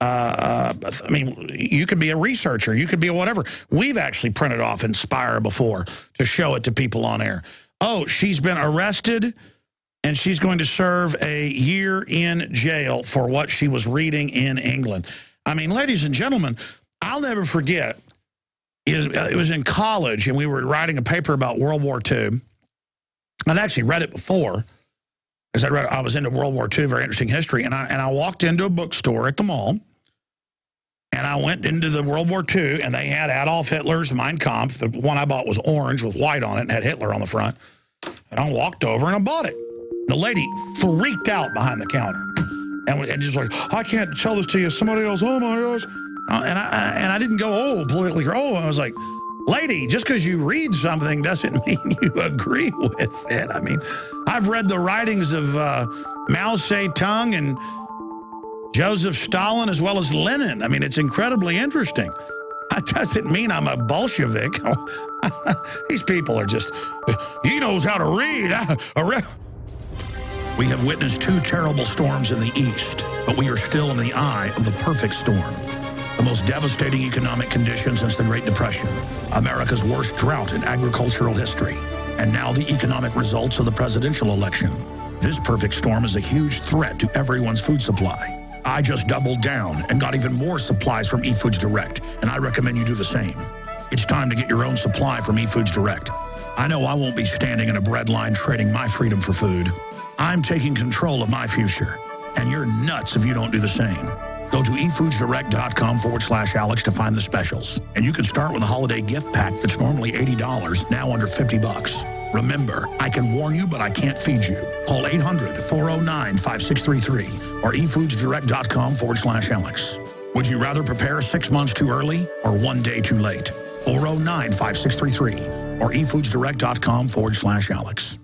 I mean, you could be a researcher. You could be a whatever. We've actually printed off Inspire before to show it to people on air. Oh, she's been arrested, and she's going to serve a year in jail for what she was reading in England. I mean, ladies and gentlemen, I'll never forget. It was in college, and we were writing a paper about World War II. I'd actually read it before, as I was into World War II, very interesting history, and I walked into a bookstore at the mall, and I went into the World War II, and they had Adolf Hitler's Mein Kampf. The one I bought was orange with white on it and had Hitler on the front. And I walked over and I bought it. The lady freaked out behind the counter and just like, I can't tell this to you. Somebody else, oh my gosh. And I didn't go, oh, politically, oh. I was like, lady, just because you read something doesn't mean you agree with it. I mean, I've read the writings of Mao Zedong and Joseph Stalin as well as Lenin. I mean, it's incredibly interesting. That doesn't mean I'm a Bolshevik. These people are just, he knows how to read. We have witnessed 2 terrible storms in the east, but we are still in the eye of the perfect storm. The most devastating economic conditions since the Great Depression, America's worst drought in agricultural history, and now the economic results of the presidential election. This perfect storm is a huge threat to everyone's food supply. I just doubled down and got even more supplies from eFoods Direct, and I recommend you do the same. It's time to get your own supply from eFoods Direct. I know I won't be standing in a bread line trading my freedom for food. I'm taking control of my future, and you're nuts if you don't do the same. Go to efoodsdirect.com/Alex to find the specials. And you can start with a holiday gift pack that's normally $80, now under $50. Remember, I can warn you, but I can't feed you. Call 800-409-5633 or efoodsdirect.com/Alex. Would you rather prepare 6 months too early or 1 day too late? 409-5633 or efoodsdirect.com/Alex.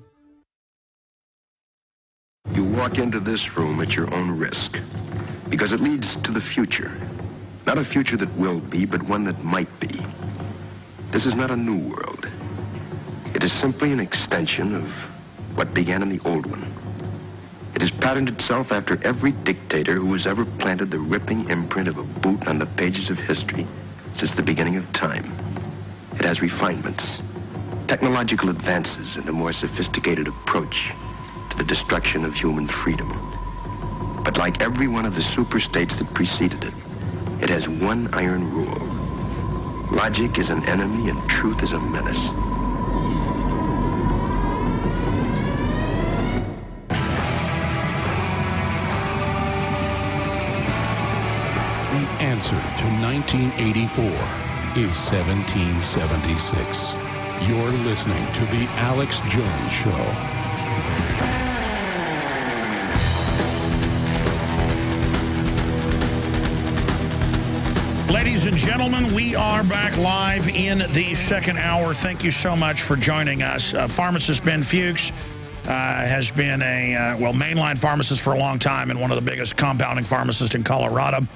You walk into this room at your own risk because it leads to the future. Not a future that will be, but one that might be. This is not a new world. It is simply an extension of what began in the old one. It has patterned itself after every dictator who has ever planted the ripping imprint of a boot on the pages of history since the beginning of time. It has refinements, technological advances, and a more sophisticated approach to the destruction of human freedom. But like every one of the super-states that preceded it, it has one iron rule. Logic is an enemy and truth is a menace. The answer to 1984 is 1776. You're listening to The Alex Jones Show. Ladies and gentlemen, we are back live in the second hour. Thank you so much for joining us. Pharmacist Ben Fuchs has been a, mainline pharmacist for a long time and one of the biggest compounding pharmacists in Colorado.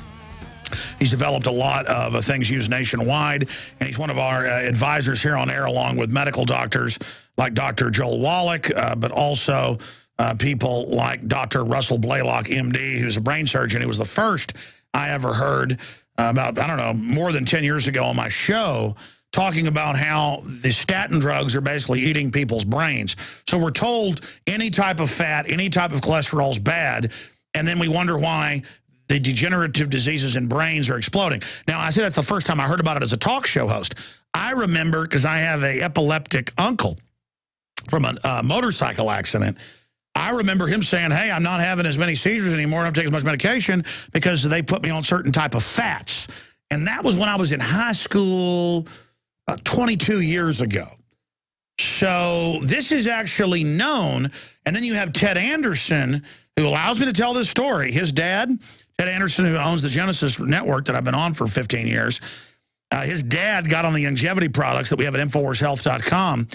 He's developed a lot of things used nationwide, and he's one of our advisors here on air, along with medical doctors like Dr. Joel Wallach, but also people like Dr. Russell Blaylock, MD, who's a brain surgeon. He was the first I ever heard about, I don't know, more than 10 years ago on my show, talking about how the statin drugs are basically eating people's brains. So we're told any type of fat, any type of cholesterol is bad, and then we wonder why the degenerative diseases in brains are exploding. Now, I say that's the first time I heard about it as a talk show host. I remember, because I have an epileptic uncle from a motorcycle accident, I remember him saying, hey, I'm not having as many seizures anymore. I don't take as much medication because they put me on certain type of fats. And that was when I was in high school 22 years ago. So this is actually known. And then you have Ted Anderson, who allows me to tell this story. His dad, Ted Anderson, who owns the Genesis network that I've been on for 15 years, his dad got on the longevity products that we have at InfoWarsHealth.com,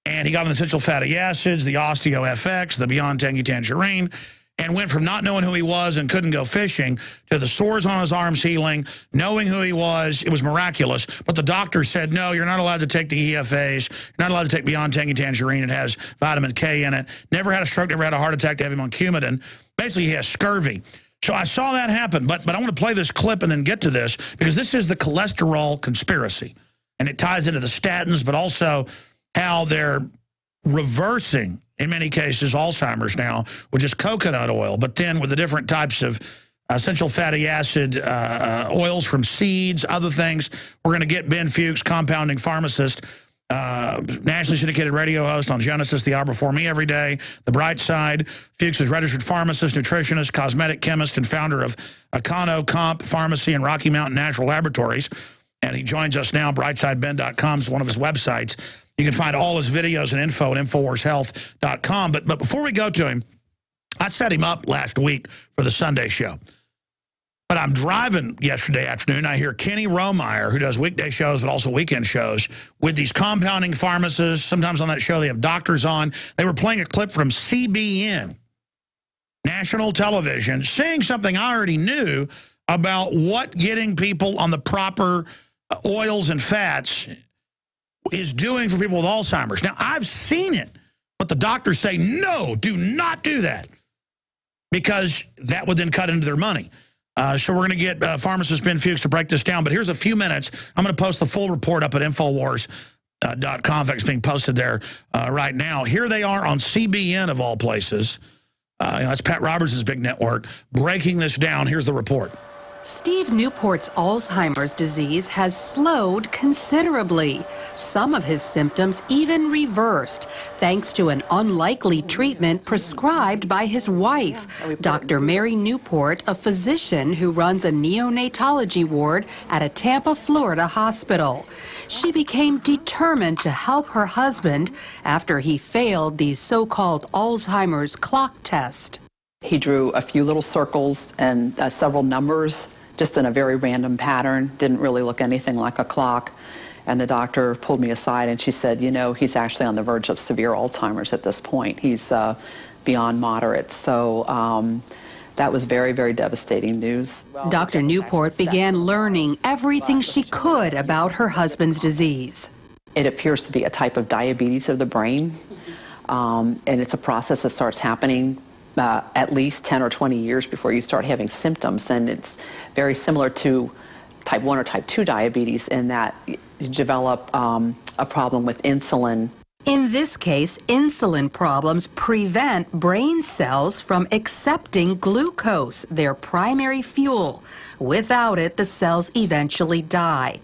and he got on the essential fatty acids, the OsteoFX, the Beyond Tangy Tangerine, and went from not knowing who he was and couldn't go fishing to the sores on his arms healing, knowing who he was. It was miraculous. But the doctor said, no, you're not allowed to take the EFAs. You're not allowed to take Beyond Tangy Tangerine. It has vitamin K in it. Never had a stroke, never had a heart attack. They have him on Coumadin. Basically, he has scurvy. So I saw that happen, but I want to play this clip and then get to this, because this is the cholesterol conspiracy. And it ties into the statins, but also how they're reversing, in many cases, Alzheimer's now with just coconut oil, but then with the different types of essential fatty acid oils from seeds, other things. We're going to get Ben Fuchs, compounding pharmacist, nationally syndicated radio host on Genesis, the hour before me every day. The Bright Side. Fuchs is registered pharmacist, nutritionist, cosmetic chemist, and founder of Econo Comp Pharmacy and Rocky Mountain Natural Laboratories. And he joins us now. BrightSideBen.com is one of his websites. You can find all his videos and info at InfoWarsHealth.com. But before we go to him, I set him up last week for the Sunday show. But I'm driving yesterday afternoon. I hear Kenny Romeyer, who does weekday shows but also weekend shows, with these compounding pharmacists. Sometimes on that show they have doctors on. They were playing a clip from CBN, national television, saying something I already knew about what getting people on the proper oils and fats is doing for people with Alzheimer's. Now, I've seen it, but the doctors say, no, do not do that, because that would then cut into their money. So we're going to get pharmacist Ben Fuchs to break this down. But here's a few minutes. I'm going to post the full report up at InfoWars.com. In fact, it's being posted there right now. Here they are on CBN, of all places. That's Pat Roberts' big network, breaking this down. Here's the report. Steve Newport's Alzheimer's disease has slowed considerably. Some of his symptoms even reversed, thanks to an unlikely treatment prescribed by his wife, Dr. Mary Newport, a physician who runs a neonatology ward at a Tampa, Florida hospital. She became determined to help her husband after he failed the so-called Alzheimer's clock test. He drew a few little circles and several numbers, just in a very random pattern. Didn't really look anything like a clock. And the doctor pulled me aside and she said, you know, he's actually on the verge of severe Alzheimer's at this point. He's beyond moderate. So that was very, very devastating news. Dr. Newport began learning everything she could about her husband's disease. It appears to be a type of diabetes of the brain. And it's a process that starts happening at least 10 or 20 years before you start having symptoms. And it's very similar to type 1 or type 2 diabetes in that you develop a problem with insulin. In this case, insulin problems prevent brain cells from accepting glucose, their primary fuel. Without it, the cells eventually die.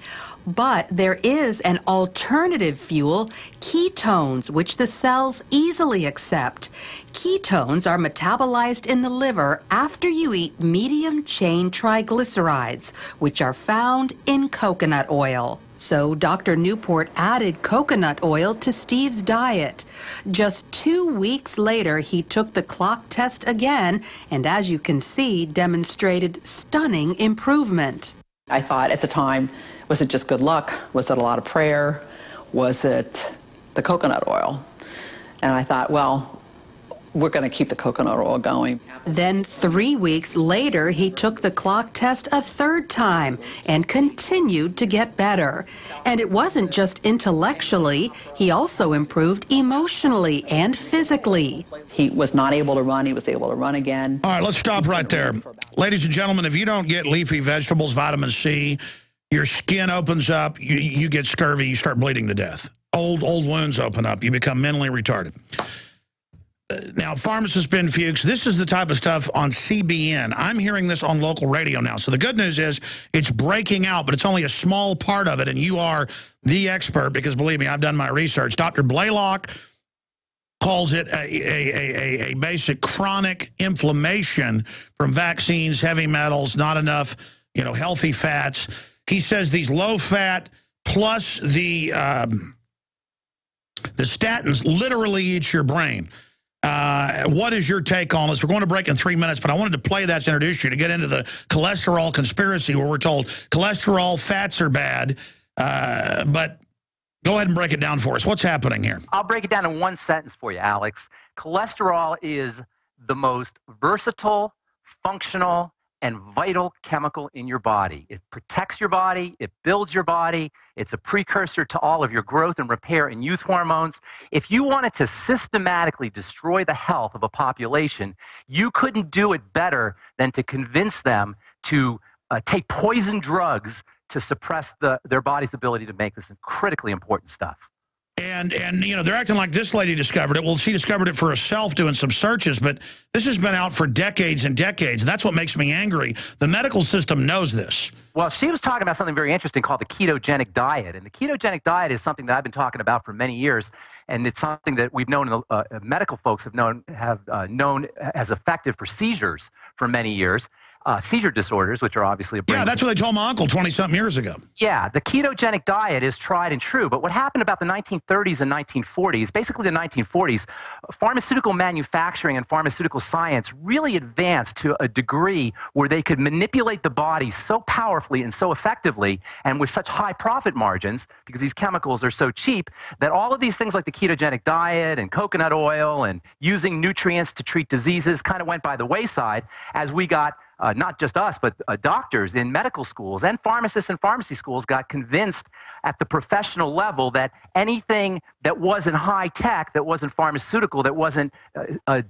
But there is an alternative fuel, ketones, which the cells easily accept. Ketones are metabolized in the liver after you eat medium-chain triglycerides, which are found in coconut oil. So Dr. Newport added coconut oil to Steve's diet. Just 2 weeks later, he took the clock test again, and as you can see, demonstrated stunning improvement. I thought at the time, was it just good luck? Was it a lot of prayer? Was it the coconut oil? And I thought, well, we're going to keep the coconut oil going. Then 3 weeks later, he took the clock test a third time and continued to get better. And it wasn't just intellectually, he also improved emotionally and physically. He was not able to run, he was able to run again. All right, let's stop right there. Ladies and gentlemen, if you don't get leafy vegetables, vitamin C, your skin opens up, you get scurvy, you start bleeding to death. Old wounds open up, you become mentally retarded. Now, pharmacist Ben Fuchs, this is the type of stuff on CBN. I'm hearing this on local radio now. So the good news is it's breaking out, but it's only a small part of it, and you are the expert because, believe me, I've done my research. Dr. Blaylock calls it a basic chronic inflammation from vaccines, heavy metals, not enough, healthy fats. He says these low fat plus the statins literally eat your brain. What is your take on this? We're going to break in 3 minutes, but I wanted to play that to introduce you to get into the cholesterol conspiracy where we're told cholesterol, fats are bad. But go ahead and break it down for us. What's happening here? I'll break it down in one sentence for you, Alex. Cholesterol is the most versatile, functional, and vital chemical in your body. It protects your body. It builds your body. It's a precursor to all of your growth and repair and youth hormones. If you wanted to systematically destroy the health of a population, you couldn't do it better than to convince them to take poison drugs to suppress their body's ability to make this critically important stuff. And you know, they're acting like this lady discovered it. Well, she discovered it for herself doing some searches, but this has been out for decades and decades. And that's what makes me angry. The medical system knows this. Well, she was talking about something very interesting called the ketogenic diet. And the ketogenic diet is something that I've been talking about for many years. And it's something that we've known, medical folks have known as effective for seizures for many years. Seizure disorders, which are obviously a brain. Yeah, that's what they told my uncle 20-something years ago. Yeah, the ketogenic diet is tried and true. But what happened about the 1930s and 1940s, basically the 1940s, pharmaceutical manufacturing and pharmaceutical science really advanced to a degree where they could manipulate the body so powerfully and so effectively and with such high profit margins, because these chemicals are so cheap, that all of these things like the ketogenic diet and coconut oil and using nutrients to treat diseases kind of went by the wayside as we got not just us, but doctors in medical schools and pharmacists in pharmacy schools got convinced at the professional level that anything that wasn't high tech, that wasn't pharmaceutical, that wasn't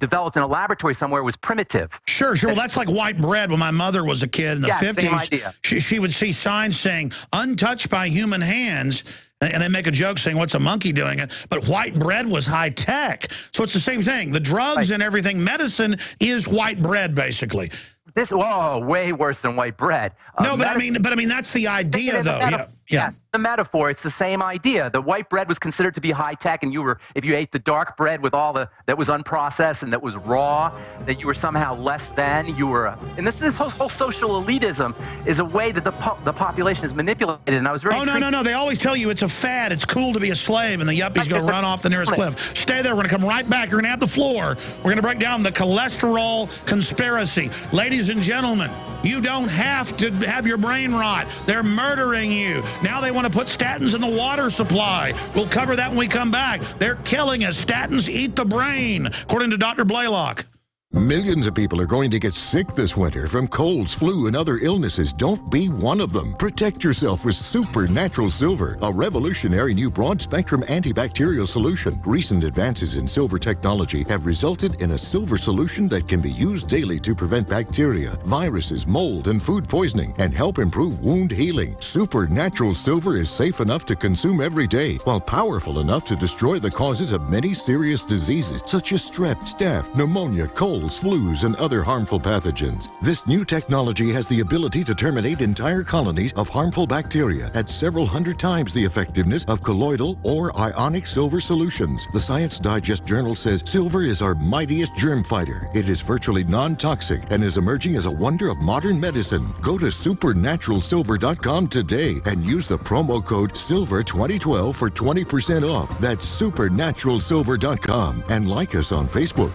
developed in a laboratory somewhere was primitive. Sure. Well, that's like white bread. When my mother was a kid in the 50s, same idea. She would see signs saying, untouched by human hands. And they make a joke saying, what's a monkey doing it? But white bread was high tech. So it's the same thing. The drugs and everything, medicine is white bread, basically. Way worse than white bread. No, but I mean, that's the idea, though. Yeah. Yes, the metaphor. It's the same idea. The white bread was considered to be high tech, and if you ate the dark bread with all that was unprocessed and that was raw, that you were somehow less than. And this whole social elitism is a way that the population is manipulated. And I was very. Oh no! They always tell you it's a fad. It's cool to be a slave, and the yuppies go run off the nearest cliff. Stay there. We're going to come right back. You're going to have the floor. We're going to break down the cholesterol conspiracy, ladies and gentlemen. You don't have to have your brain rot. They're murdering you. Now they want to put statins in the water supply. We'll cover that when we come back. They're killing us. Statins eat the brain, according to Dr. Blaylock. Millions of people are going to get sick this winter from colds, flu, and other illnesses. Don't be one of them. Protect yourself with Supernatural Silver, a revolutionary new broad-spectrum antibacterial solution. Recent advances in silver technology have resulted in a silver solution that can be used daily to prevent bacteria, viruses, mold, and food poisoning, and help improve wound healing. Supernatural Silver is safe enough to consume every day, while powerful enough to destroy the causes of many serious diseases, such as strep, staph, pneumonia, colds, flus, and other harmful pathogens. This new technology has the ability to terminate entire colonies of harmful bacteria at several hundred times the effectiveness of colloidal or ionic silver solutions. The Science Digest Journal says silver is our mightiest germ fighter. It is virtually non-toxic and is emerging as a wonder of modern medicine. Go to supernaturalsilver.com today and use the promo code SILVER2012 for 20% off. That's supernaturalsilver.com, and like us on Facebook.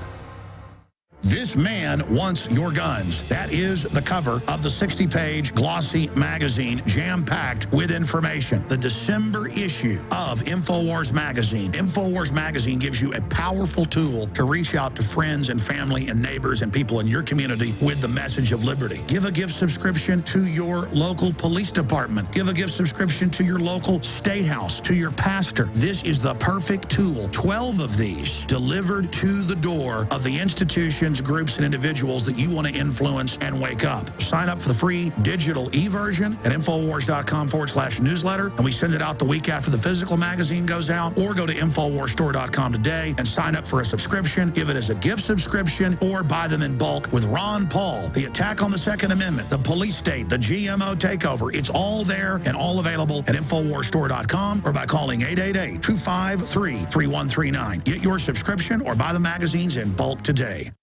This man wants your guns. That is the cover of the 60-page glossy magazine, jam-packed with information. The December issue of InfoWars Magazine. InfoWars Magazine gives you a powerful tool to reach out to friends and family and neighbors and people in your community with the message of liberty. Give a gift subscription to your local police department. Give a gift subscription to your local state house, to your pastor. This is the perfect tool. 12 of these delivered to the door of the institutions, groups, and individuals that you want to influence and wake up. Sign up for the free digital e-version at Infowars.com/newsletter, and we send it out the week after the physical magazine goes out, or go to InfoWarsStore.com today and sign up for a subscription, give it as a gift subscription, or buy them in bulk with Ron Paul, the attack on the Second Amendment, the police state, the GMO takeover. It's all there and all available at InfoWarsStore.com or by calling 888-253-3139. Get your subscription or buy the magazines in bulk today.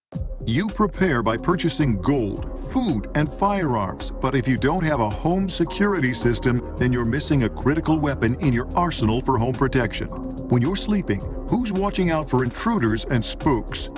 You prepare by purchasing gold, food, and firearms. But if you don't have a home security system, then you're missing a critical weapon in your arsenal for home protection. When you're sleeping, who's watching out for intruders and spooks?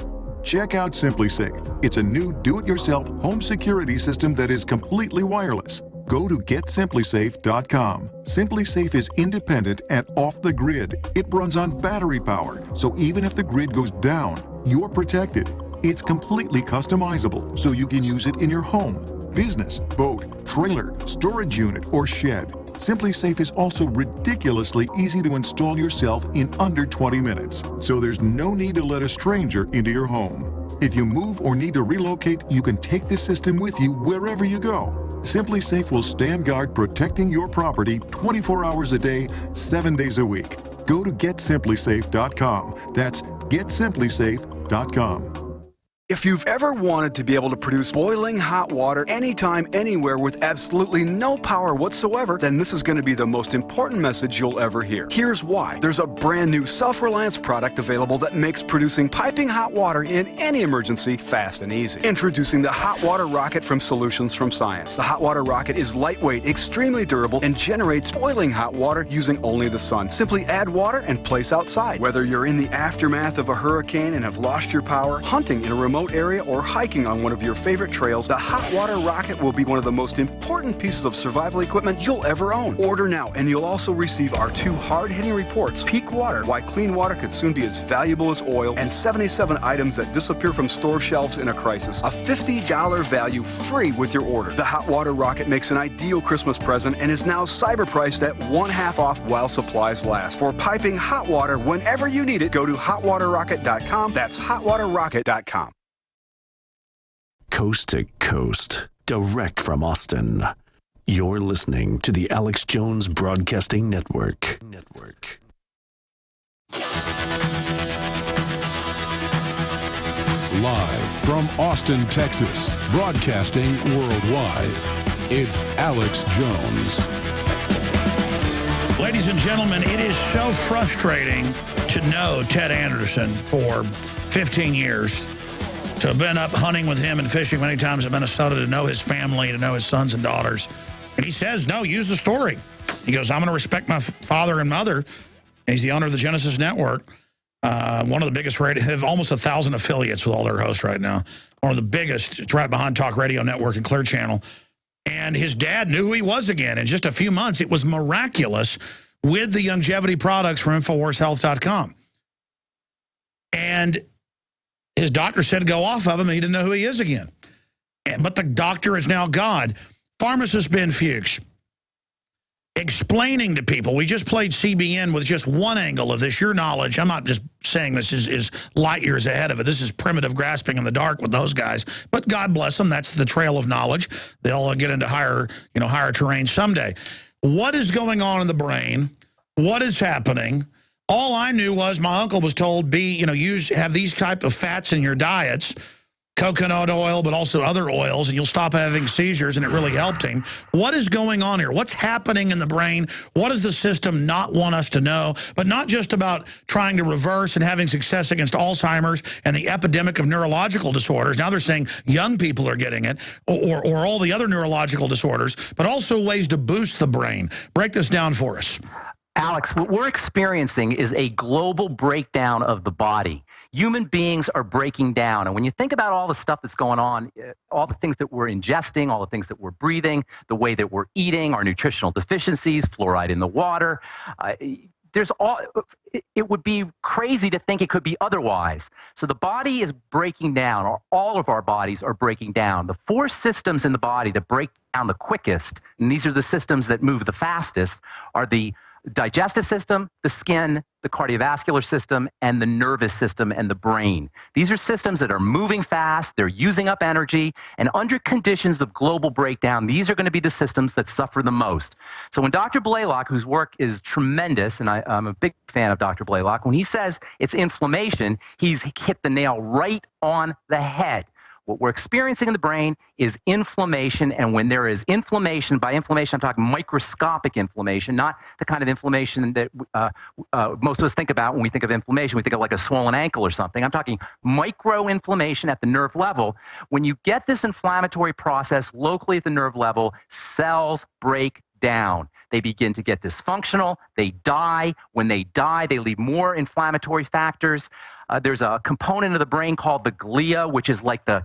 Check out SimpliSafe. It's a new do-it-yourself home security system that is completely wireless. Go to GetSimpliSafe.com. SimpliSafe is independent and off the grid. It runs on battery power, so even if the grid goes down, you're protected. It's completely customizable, so you can use it in your home, business, boat, trailer, storage unit, or shed. SimpliSafe is also ridiculously easy to install yourself in under 20 minutes, so there's no need to let a stranger into your home. If you move or need to relocate, you can take the system with you wherever you go. SimpliSafe will stand guard protecting your property 24 hours a day, 7 days a week. Go to GetSimpliSafe.com. That's GetSimpliSafe.com. If you've ever wanted to be able to produce boiling hot water anytime, anywhere with absolutely no power whatsoever, then this is going to be the most important message you'll ever hear. Here's why. There's a brand new self-reliance product available that makes producing piping hot water in any emergency fast and easy. Introducing the Hot Water Rocket from Solutions from Science. The Hot Water Rocket is lightweight, extremely durable, and generates boiling hot water using only the sun. Simply add water and place outside. Whether you're in the aftermath of a hurricane and have lost your power, hunting in a remote area, or hiking on one of your favorite trails, the Hot Water Rocket will be one of the most important pieces of survival equipment you'll ever own. Order now, and you'll also receive our 2 hard-hitting reports, Peak Water, Why Clean Water Could Soon Be as Valuable as Oil, and 77 items that disappear from store shelves in a crisis. A $50 value free with your order. The Hot Water Rocket makes an ideal Christmas present and is now cyber priced at 1/2 off while supplies last. For piping hot water whenever you need it, go to hotwaterrocket.com. That's hotwaterrocket.com. Coast to coast, direct from Austin. You're listening to the Alex Jones Broadcasting Network. Live from Austin, Texas, broadcasting worldwide, it's Alex Jones. Ladies and gentlemen, it is so frustrating to know Ted Anderson for 15 years. To have been up hunting with him and fishing many times in Minnesota, to know his family, to know his sons and daughters. And he says, no, use the story. He goes, I'm going to respect my father and mother. He's the owner of the Genesis Network. One of the biggest, they have almost 1,000 affiliates with all their hosts right now. One of the biggest. It's right behind Talk Radio Network and Clear Channel. And his dad knew who he was again. In just a few months, it was miraculous with the longevity products from InfoWarsHealth.com. And his doctor said go off of him, and he didn't know who he is again. But the doctor is now God. Pharmacist Ben Fuchs explaining to people, we just played CBN with just one angle of this, your knowledge. I'm not just saying this is light years ahead of it. This is primitive grasping in the dark with those guys. But God bless them, that's the trail of knowledge. They'll get into higher terrain someday. What is going on in the brain? What is happening? All I knew was my uncle was told, have these type of fats in your diets, coconut oil, but also other oils, and you'll stop having seizures, and it really helped him. What is going on here? What's happening in the brain? What does the system not want us to know? But not just about trying to reverse and having success against Alzheimer's and the epidemic of neurological disorders. Now they're saying young people are getting it, or all the other neurological disorders, but also ways to boost the brain. Break this down for us. Alex, what we're experiencing is a global breakdown of the body. Human beings are breaking down. And when you think about all the stuff that's going on, all the things that we're ingesting, all the things that we're breathing, the way that we're eating, our nutritional deficiencies, fluoride in the water, it would be crazy to think it could be otherwise. So the body is breaking down, or all of our bodies are breaking down. The 4 systems in the body that break down the quickest, and these are the systems that move the fastest, are the digestive system, the skin, the cardiovascular system, and the nervous system and the brain. These are systems that are moving fast, they're using up energy, and under conditions of global breakdown, these are going to be the systems that suffer the most. So when Dr. Blaylock, whose work is tremendous, and I'm a big fan of Dr. Blaylock, when he says it's inflammation, he's hit the nail right on the head. What we're experiencing in the brain is inflammation, and when there is inflammation, by inflammation I'm talking microscopic inflammation, not the kind of inflammation that most of us think about when we think of inflammation. We think of like a swollen ankle or something. I'm talking micro-inflammation at the nerve level. When you get this inflammatory process locally at the nerve level, cells break down. They begin to get dysfunctional. They die. When they die, they leave more inflammatory factors. There's a component of the brain called the glia, which is like the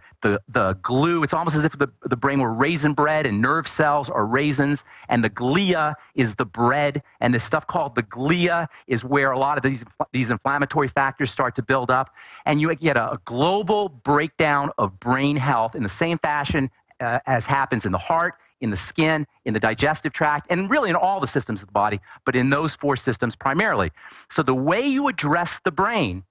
glue. It's almost as if the brain were raisin bread and nerve cells are raisins, and the glia is the bread. And this stuff called the glia is where a lot of these inflammatory factors start to build up. And you get a global breakdown of brain health in the same fashion as happens in the heart, in the skin, in the digestive tract, and really in all the systems of the body, but in those 4 systems primarily. So the way you address the brain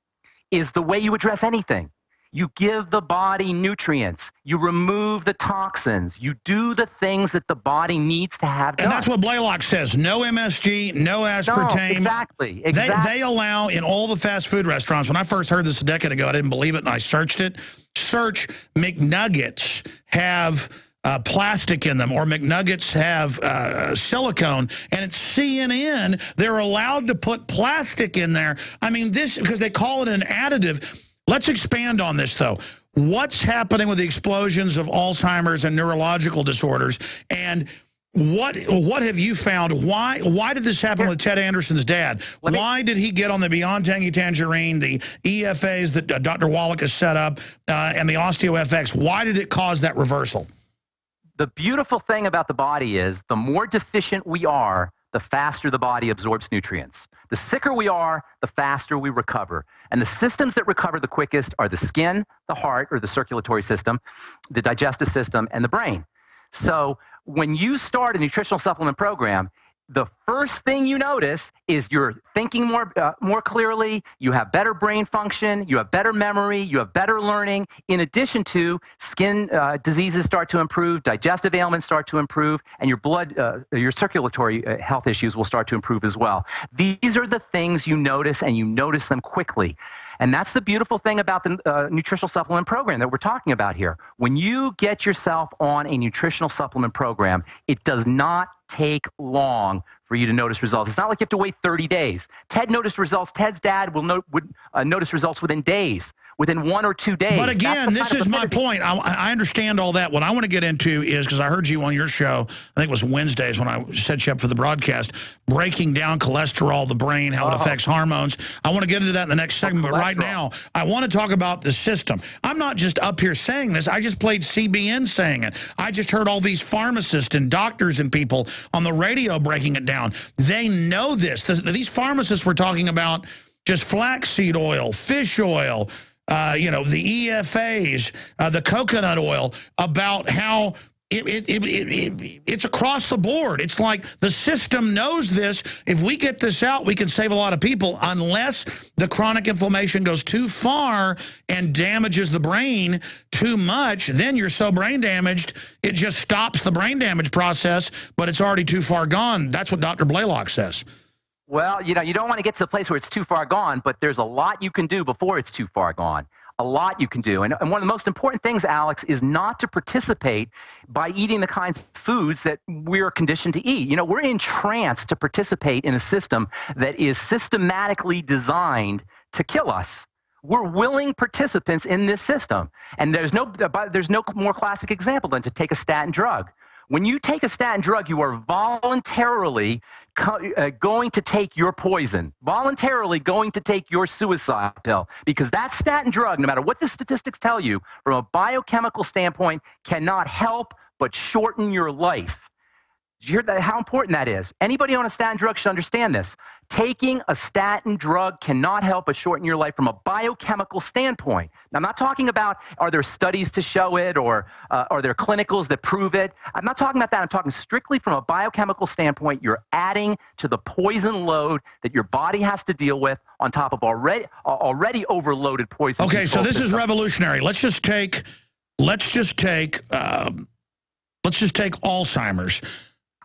is the way you address anything. You give the body nutrients. You remove the toxins. You do the things that the body needs to have done. And that's what Blaylock says. No MSG, no aspartame. No, exactly. They allow in all the fast food restaurants. When I first heard this a decade ago, I didn't believe it, and I searched it. Search McNuggets have plastic in them, or McNuggets have silicone, and it's CNN. They're allowed to put plastic in there. I mean, this, because they call it an additive. Let's expand on this, though. What's happening with the explosions of Alzheimer's and neurological disorders, and what have you found? Why did this happen with Ted Anderson's dad? Why did he get on the Beyond Tangy Tangerine, the EFAs that Dr. Wallach has set up, and the OsteoFX? Why did it cause that reversal? The beautiful thing about the body is the more deficient we are, the faster the body absorbs nutrients. The sicker we are, the faster we recover. And the systems that recover the quickest are the skin, the heart, or the circulatory system, the digestive system, and the brain. So when you start a nutritional supplement program, the first thing you notice is you're thinking more clearly, you have better brain function, you have better memory, you have better learning, in addition to skin diseases start to improve, digestive ailments start to improve, and your circulatory health issues will start to improve as well. These are the things you notice, and you notice them quickly. And that's the beautiful thing about the nutritional supplement program that we're talking about here. When you get yourself on a nutritional supplement program, it does not take long for you to notice results. It's not like you have to wait 30 days. Ted noticed results. Ted's dad would notice results within days, within 1 or 2 days. But again, this is my point. I understand all that. What I want to get into is, because I heard you on your show, I think it was Wednesdays when I set you up for the broadcast, breaking down cholesterol, the brain, how it affects hormones. I want to get into that in the next segment, but right now, I want to talk about the system. I'm not just up here saying this. I just played CBN saying it. I just heard all these pharmacists and doctors and people on the radio breaking it down. They know this. These pharmacists were talking about just flaxseed oil, fish oil, you know, the EFAs, the coconut oil, about how it's across the board. It's like the system knows this. If we get this out, we can save a lot of people, unless the chronic inflammation goes too far and damages the brain too much. Then you're so brain damaged, it just stops the brain damage process, but it's already too far gone. That's what Dr. Blaylock says. Well, you know, you don't want to get to the place where it's too far gone, but there's a lot you can do before it's too far gone. A lot you can do. And one of the most important things, Alex, is not to participate by eating the kinds of foods that we're conditioned to eat. You know, we're entranced to participate in a system that is systematically designed to kill us. We're willing participants in this system. And there's no more classic example than to take a statin drug. When you take a statin drug, you are voluntarily going to take your poison, voluntarily going to take your suicide pill, because that statin drug, no matter what the statistics tell you, from a biochemical standpoint, cannot help but shorten your life. Did you hear that? How important that is? Anybody on a statin drug should understand this. Taking a statin drug cannot help but shorten your life from a biochemical standpoint. Now, I'm not talking about, are there studies to show it, or are there clinicals that prove it? I'm not talking about that. I'm talking strictly from a biochemical standpoint. You're adding to the poison load that your body has to deal with on top of already overloaded poison. Okay, so this is revolutionary. Let's just take Alzheimer's.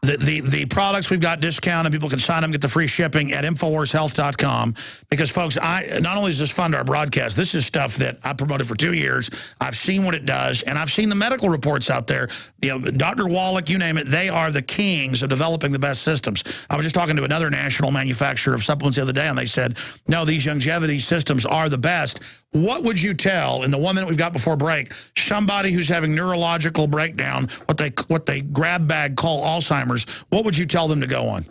The products we've got discounted, people can sign them, get the free shipping at InfoWarsHealth.com. Because, folks, not only does this fund our broadcast, this is stuff that I promoted for 2 years. I've seen what it does, and I've seen the medical reports out there. You know, Dr. Wallach, you name it, they are the kings of developing the best systems. I was just talking to another national manufacturer of supplements the other day, and they said, no, these longevity systems are the best. What would you tell, in the 1 minute we've got before break, somebody who's having neurological breakdown, what they grab bag call Alzheimer's, what would you tell them to go on?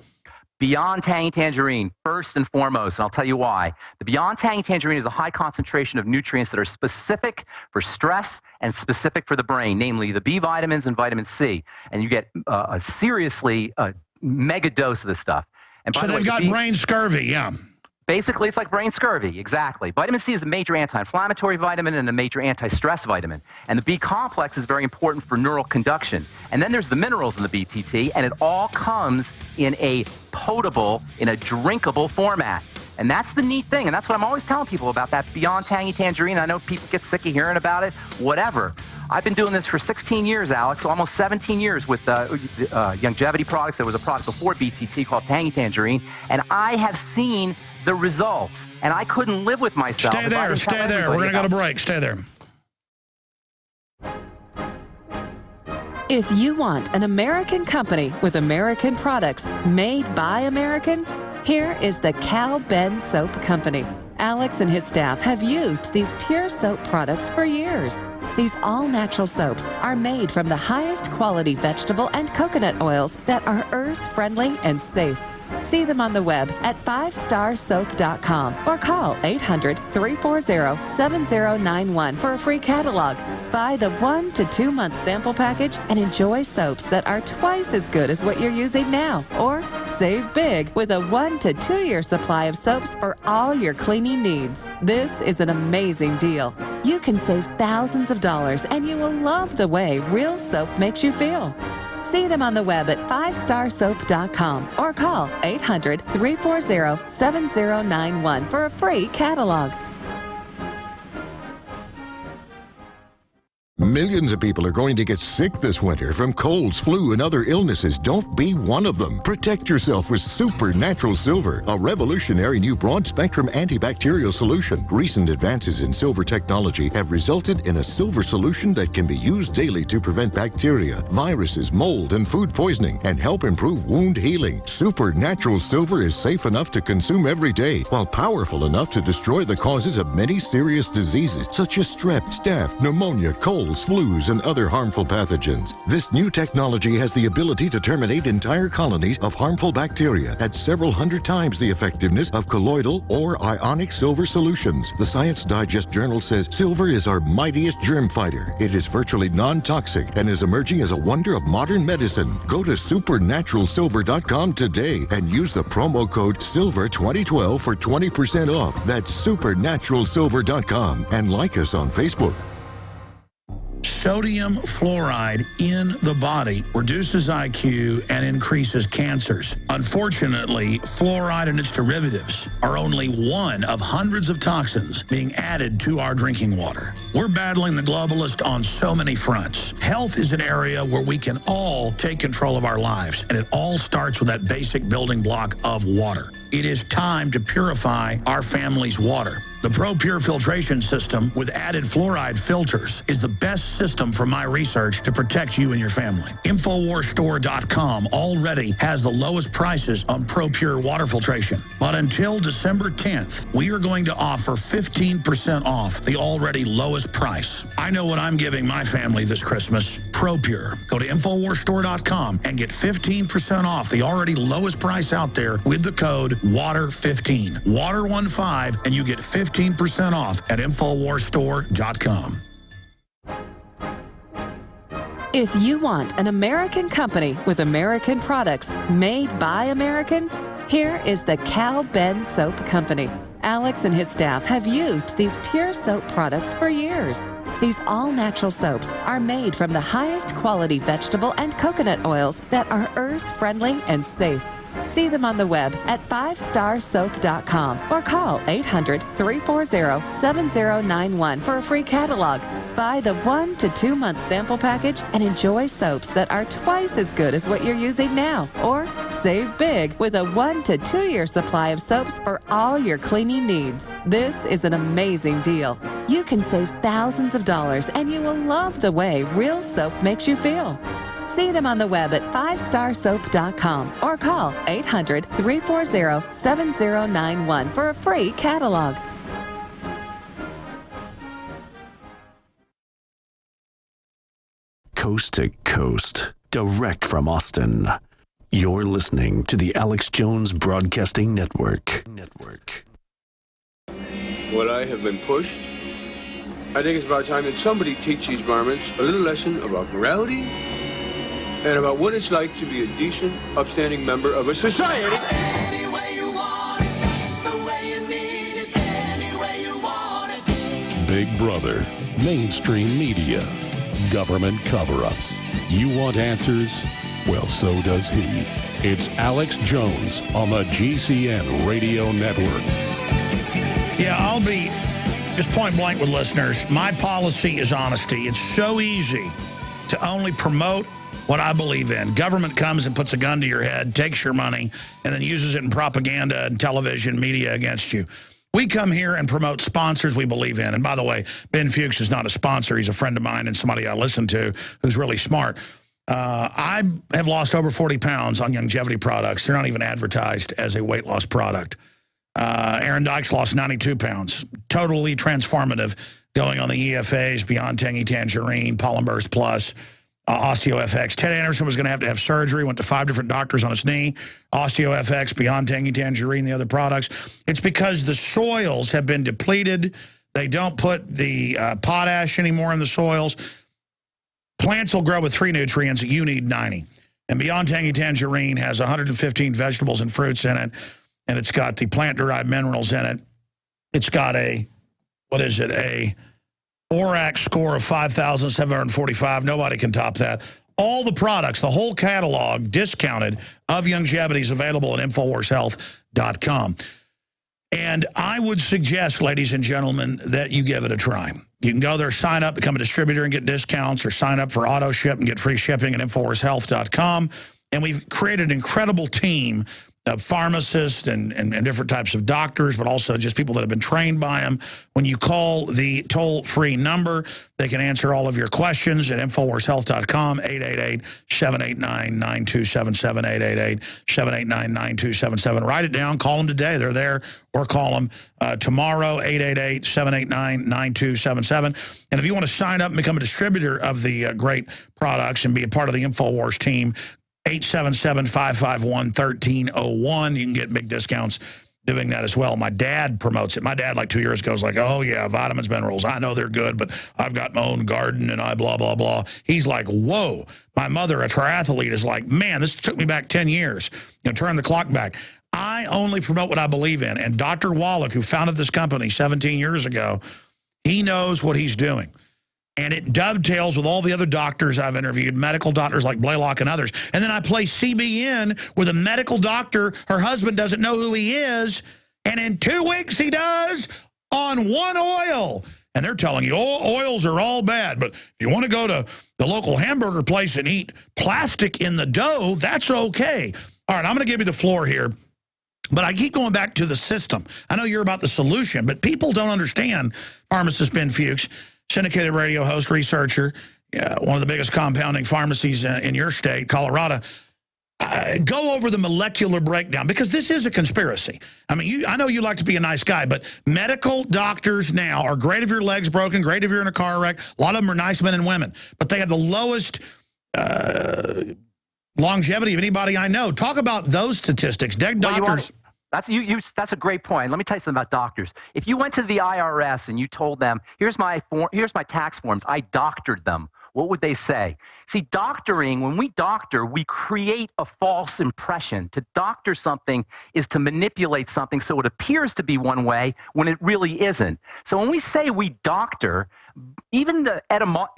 Beyond Tangy Tangerine, first and foremost, and I'll tell you why. The Beyond Tangy Tangerine is a high concentration of nutrients that are specific for stress and specific for the brain, namely the B vitamins and vitamin C. And you get a seriously mega dose of this stuff. And so they've got brain scurvy, yeah. Basically, it's like brain scurvy, exactly. Vitamin C is a major anti-inflammatory vitamin and a major anti-stress vitamin. And the B complex is very important for neural conduction. And then there's the minerals in the BTT, and it all comes in a potable, in a drinkable format. And that's the neat thing, and that's what I'm always telling people about that beyond tangy tangerine. I know people get sick of hearing about it, whatever. I've been doing this for 16 years, Alex, almost 17 years with longevity products. There was a product before BTT called Tangy Tangerine, and I have seen the results, and I couldn't live with myself. Stay there, stay there. We're going to go to break. Stay there. If you want an American company with American products made by Americans, here is the Cal Ben Soap Company. Alex and his staff have used these pure soap products for years. These all-natural soaps are made from the highest quality vegetable and coconut oils that are earth-friendly and safe. See them on the web at 5starsoap.com or call 800-340-7091 for a free catalog. Buy the 1 to 2 month sample package and enjoy soaps that are twice as good as what you're using now. Or save big with a 1 to 2 year supply of soaps for all your cleaning needs. This is an amazing deal. You can save thousands of dollars and you will love the way real soap makes you feel. See them on the web at 5starsoap.com or call 800-340-7091 for a free catalog. Millions of people are going to get sick this winter from colds, flu, and other illnesses. Don't be one of them. Protect yourself with Supernatural Silver, a revolutionary new broad-spectrum antibacterial solution. Recent advances in silver technology have resulted in a silver solution that can be used daily to prevent bacteria, viruses, mold, and food poisoning, and help improve wound healing. Supernatural Silver is safe enough to consume every day, while powerful enough to destroy the causes of many serious diseases, such as strep, staph, pneumonia, colds, flus, and other harmful pathogens. This new technology has the ability to terminate entire colonies of harmful bacteria at several hundred times the effectiveness of colloidal or ionic silver solutions. The Science Digest Journal says silver is our mightiest germ fighter. It is virtually non-toxic and is emerging as a wonder of modern medicine. Go to supernaturalsilver.com today and use the promo code SILVER2012 for 20% off. That's supernaturalsilver.com, and like us on Facebook. Sodium fluoride in the body reduces IQ and increases cancers. Unfortunately, fluoride and its derivatives are only one of hundreds of toxins being added to our drinking water. We're battling the globalist on so many fronts. Health is an area where we can all take control of our lives, and it all starts with that basic building block of water. It is time to purify our family's water. The ProPure filtration system with added fluoride filters is the best system from my research to protect you and your family. InfoWarsStore.com already has the lowest prices on ProPure water filtration. But until December 10th, we are going to offer 15% off the already lowest price. I know what I'm giving my family this Christmas. ProPure. Go to InfoWarsStore.com and get 15% off the already lowest price out there with the code WATER15. WATER15, and you get 15% off at InfoWarsStore.com. If you want an American company with American products made by Americans, here is the Cal Ben Soap Company. Alex and his staff have used these pure soap products for years. These all-natural soaps are made from the highest quality vegetable and coconut oils that are earth-friendly and safe. See them on the web at 5starsoap.com or call 800-340-7091 for a free catalog. Buy the 1 to 2 month sample package and enjoy soaps that are twice as good as what you're using now. Or save big with a 1 to 2 year supply of soaps for all your cleaning needs. This is an amazing deal. You can save thousands of dollars and you will love the way real soap makes you feel. See them on the web at 5starsoap.com or call 800-340-7091 for a free catalog. Coast to coast, direct from Austin. You're listening to the Alex Jones Broadcasting Network. Well, I have been pushed. I think it's about time that somebody teach these varmints a little lesson about morality and about what it's like to be a decent, upstanding member of a society. Any way you want it, that's the way you need Big Brother, mainstream media, government cover-ups. You want answers? Well, so does he. It's Alex Jones on the GCN Radio Network. Yeah, I'll be just point blank with listeners. My policy is honesty. It's so easy to only promote what I believe in. Government comes and puts a gun to your head, takes your money, and then uses it in propaganda and television media against you. We come here and promote sponsors we believe in. And by the way, Ben Fuchs is not a sponsor. He's a friend of mine and somebody I listen to who's really smart. I have lost over 40 pounds on longevity products. They're not even advertised as a weight loss product. Aaron Dykes lost 92 pounds. Totally transformative, going on the EFAs, Beyond Tangy Tangerine, Polymers Plus, OsteoFX. Ted Anderson was going to have surgery, went to 5 different doctors on his knee. OsteoFX, Beyond Tangy Tangerine, the other products. It's because the soils have been depleted. They don't put the potash anymore in the soils. Plants will grow with 3 nutrients. You need 90. And Beyond Tangy Tangerine has 115 vegetables and fruits in it. And it's got the plant-derived minerals in it. It's got a, a ORAC score of 5,745. Nobody can top that. All the products, the whole catalog, discounted, of longevity is available at InfoWarsHealth.com. And I would suggest, ladies and gentlemen, that you give it a try. You can go there, sign up, become a distributor and get discounts, or sign up for auto ship and get free shipping at InfoWarsHealth.com. And we've created an incredible team of pharmacists and different types of doctors, but also just people that have been trained by them. When you call the toll-free number, they can answer all of your questions at InfoWarsHealth.com, 888-789-9277, 888-789-9277. Write it down, call them today, they're there, or call them tomorrow, 888-789-9277. And if you want to sign up and become a distributor of the great products and be a part of the InfoWars team, 877-551-1301. You can get big discounts doing that as well. My dad promotes it. My dad, like 2 years ago, was like, oh, yeah, vitamins, minerals. I know they're good, but I've got my own garden and I blah, blah, blah. He's like, whoa. My mother, a triathlete, is like, man, this took me back 10 years. You know, turn the clock back. I only promote what I believe in. And Dr. Wallach, who founded this company 17 years ago, he knows what he's doing. And it dovetails with all the other doctors I've interviewed, medical doctors like Blaylock and others. And then I play CBN with a medical doctor. Her husband doesn't know who he is. And in 2 weeks, he does on one oil. And they're telling you, oh, oils are all bad. But if you want to go to the local hamburger place and eat plastic in the dough, that's okay. All right, I'm going to give you the floor here. But I keep going back to the system. I know you're about the solution, but people don't understand, pharmacist Ben Fuchs, syndicated radio host, researcher, one of the biggest compounding pharmacies in your state, Colorado. Go over the molecular breakdown, because this is a conspiracy. I mean, I know you like to be a nice guy, but medical doctors now are great if your leg's broken, great if you're in a car wreck. A lot of them are nice men and women, but they have the lowest longevity of anybody I know. Talk about those statistics. Dead doctors... That's a great point. Let me tell you something about doctors. If you went to the IRS and you told them, here's my tax forms, I doctored them, what would they say? See, doctoring, when we doctor, we create a false impression. To doctor something is to manipulate something so it appears to be one way when it really isn't. So when we say we doctor, even the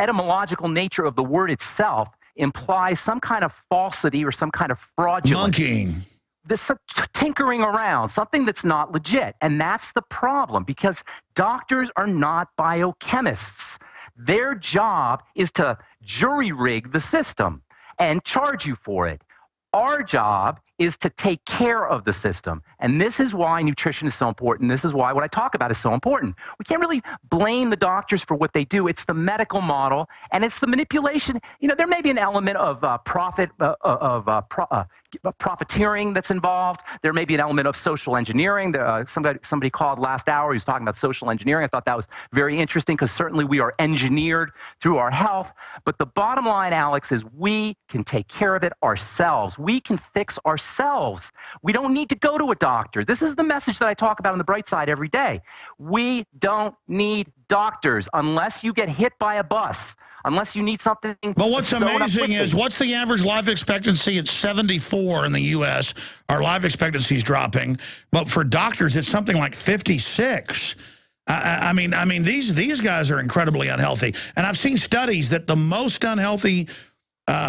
etymological nature of the word itself implies some kind of falsity or some kind of fraudulence. Monkeying. This tinkering around, something that's not legit. And that's the problem, because doctors are not biochemists. Their job is to jury rig the system and charge you for it. Our job is to take care of the system. And this is why nutrition is so important. This is why what I talk about is so important. We can't really blame the doctors for what they do. It's the medical model, and it's the manipulation. You know, there may be an element of profiteering that's involved. There may be an element of social engineering. Somebody called last hour. He was talking about social engineering. I thought that was very interesting, because certainly we are engineered through our health. But the bottom line, Alex, is we can take care of it ourselves. We can fix ourselves. We don't need to go to a doctor. This is the message that I talk about on the bright side every day. We don't need doctors unless you get hit by a bus, unless you need something. But what's amazing is, what's the average life expectancy? It's 74 in the U.S. Our life expectancy is dropping. But for doctors, it's something like 56. I mean, these guys are incredibly unhealthy. And I've seen studies that the most unhealthy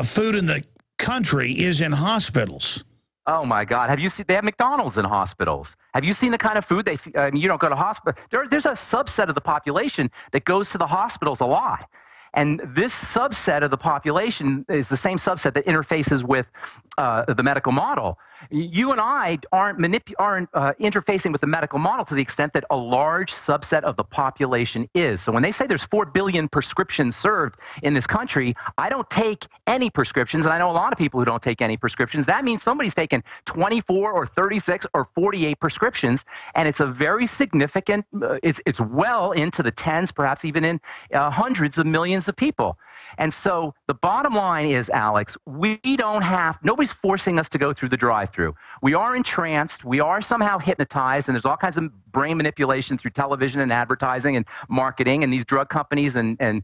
food in the country is in hospitals. Oh, my God. Have you seen, they have McDonald's in hospitals. Have you seen the kind of food you don't go to hospital. There's a subset of the population that goes to the hospitals a lot. And this subset of the population is the same subset that interfaces with the medical model. You and I aren't interfacing with the medical model to the extent that a large subset of the population is. So when they say there's 4 billion prescriptions served in this country, I don't take any prescriptions, and I know a lot of people who don't take any prescriptions. That means somebody's taken 24 or 36 or 48 prescriptions, and it's a very significant, it's well into the tens, perhaps even in hundreds of millions of people. And so the bottom line is, Alex, nobody's forcing us to go through the drive-through. We are entranced. We are somehow hypnotized, and there's all kinds of brain manipulation through television and advertising and marketing, and these drug companies and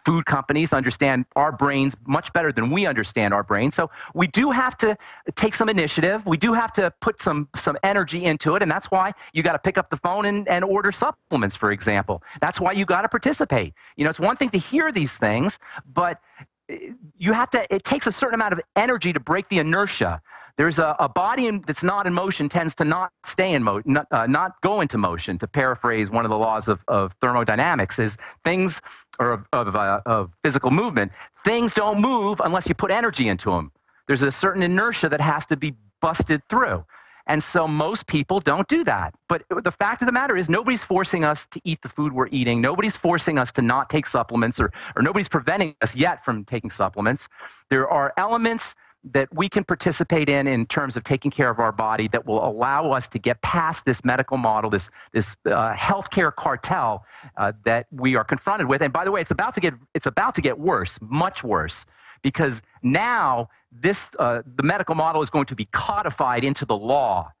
food companies understand our brains much better than we understand our brains. So we do have to take some initiative. We do have to put some energy into it, and that's why you got to pick up the phone and order supplements, for example. That's why you got to participate. You know, it's one thing to hear these things, but it takes a certain amount of energy to break the inertia. There's a body that's not in motion tends to not stay in motion, not go into motion. To paraphrase one of the laws of thermodynamics, is things or of physical movement. Things don't move unless you put energy into them. There's a certain inertia that has to be busted through. And so most people don't do that. But the fact of the matter is nobody's forcing us to eat the food we're eating. Nobody's forcing us to not take supplements, or nobody's preventing us yet from taking supplements. There are elements that we can participate in terms of taking care of our body that will allow us to get past this medical model, this healthcare cartel that we are confronted with. And by the way, it's about to get worse, much worse, because now the medical model is going to be codified into the law.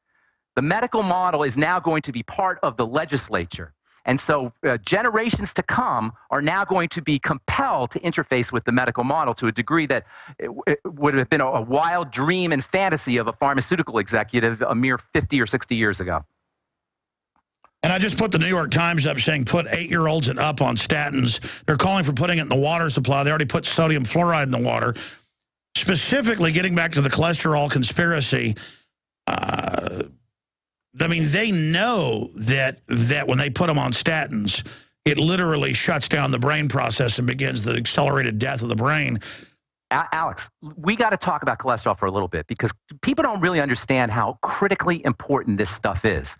The medical model is now going to be part of the legislature. And so generations to come are now going to be compelled to interface with the medical model to a degree that it would have been a wild dream and fantasy of a pharmaceutical executive a mere 50 or 60 years ago. And I just put the New York Times up saying put 8-year-olds and up on statins. They're calling for putting it in the water supply. They already put sodium fluoride in the water. Specifically, getting back to the cholesterol conspiracy, I mean, they know that when they put them on statins, it literally shuts down the brain process and begins the accelerated death of the brain. Alex, we got to talk about cholesterol for a little bit, because people don't really understand how critically important this stuff is.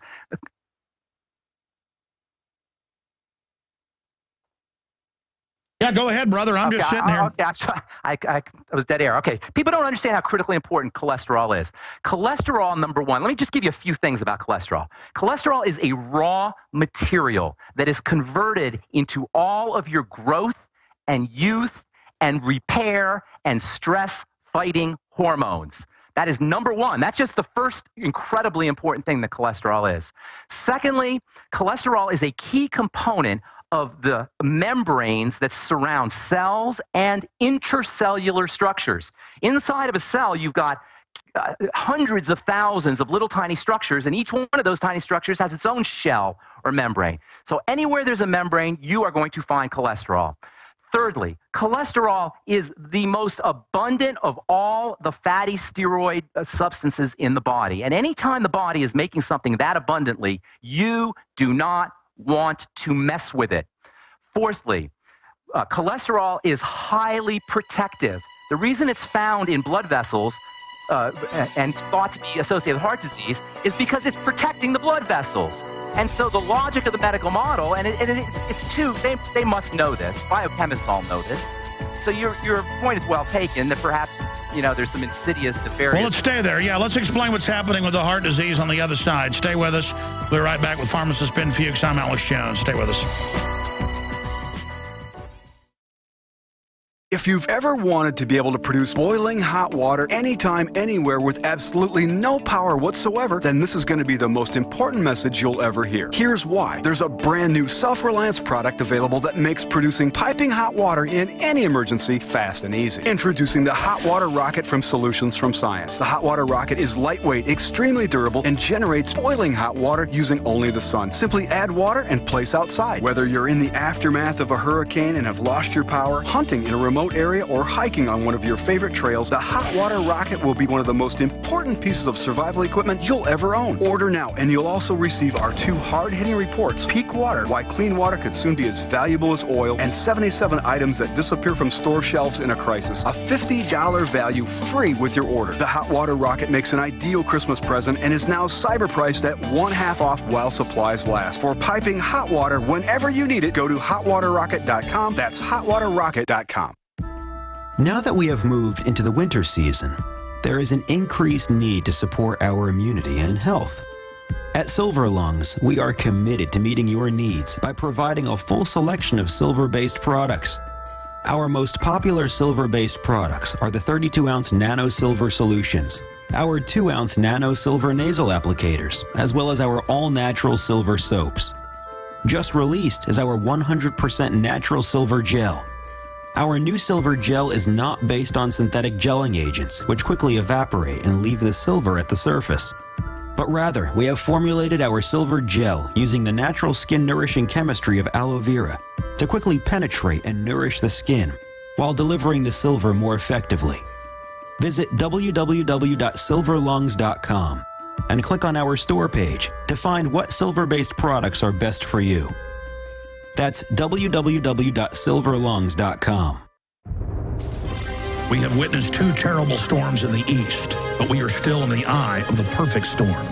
Yeah, go ahead, brother. I'm just sitting here. Okay, I was dead air. Okay, people don't understand how critically important cholesterol is. Cholesterol, number one, let me just give you a few things about cholesterol. Cholesterol is a raw material that is converted into all of your growth and youth and repair and stress-fighting hormones. That is number one. That's just the first incredibly important thing that cholesterol is. Secondly, cholesterol is a key component of the membranes that surround cells and intercellular structures. Inside of a cell, you've got hundreds of thousands of little tiny structures, and each one of those tiny structures has its own shell or membrane. So anywhere there's a membrane, you are going to find cholesterol. Thirdly, cholesterol is the most abundant of all the fatty steroid substances in the body. And anytime the body is making something that abundantly, you do not want to mess with it. Fourthly, cholesterol is highly protective. The reason it's found in blood vessels and thought to be associated with heart disease is because it's protecting the blood vessels. And so the logic of the medical model, they must know this. Biochemists all know this. So your point is well taken, that perhaps, there's some insidious nefarious... Well, let's stay there. Yeah, let's explain what's happening with the heart disease on the other side. Stay with us. We'll be right back with pharmacist Ben Fuchs. I'm Alex Jones. Stay with us. If you've ever wanted to be able to produce boiling hot water anytime, anywhere with absolutely no power whatsoever, then this is going to be the most important message you'll ever hear. Here's why. There's a brand new self-reliance product available that makes producing piping hot water in any emergency fast and easy. Introducing the Hot Water Rocket from Solutions from Science. The Hot Water Rocket is lightweight, extremely durable, and generates boiling hot water using only the sun. Simply add water and place outside. Whether you're in the aftermath of a hurricane and have lost your power, hunting in a remote area, or hiking on one of your favorite trails, the Hot Water Rocket will be one of the most important pieces of survival equipment you'll ever own. Order now, and you'll also receive our 2 hard-hitting reports, Peak Water, Why Clean Water Could Soon Be as Valuable as Oil, and 77 items that disappear from store shelves in a crisis. A $50 value free with your order. The Hot Water Rocket makes an ideal Christmas present and is now cyber priced at 1/2 off while supplies last. For piping hot water whenever you need it, go to hotwaterrocket.com. That's hotwaterrocket.com. Now that we have moved into the winter season, there is an increased need to support our immunity and health. At Silver Lungs, we are committed to meeting your needs by providing a full selection of silver-based products. Our most popular silver-based products are the 32-ounce Nano Silver Solutions, our 2-ounce Nano Silver Nasal Applicators, as well as our all-natural silver soaps. Just released is our 100% natural silver gel. Our new silver gel is not based on synthetic gelling agents, which quickly evaporate and leave the silver at the surface. But rather, we have formulated our silver gel using the natural skin-nourishing chemistry of aloe vera to quickly penetrate and nourish the skin, while delivering the silver more effectively. Visit www.silverlungs.com and click on our store page to find what silver-based products are best for you. That's www.silverlungs.com. We have witnessed 2 terrible storms in the east, but we are still in the eye of the perfect storm.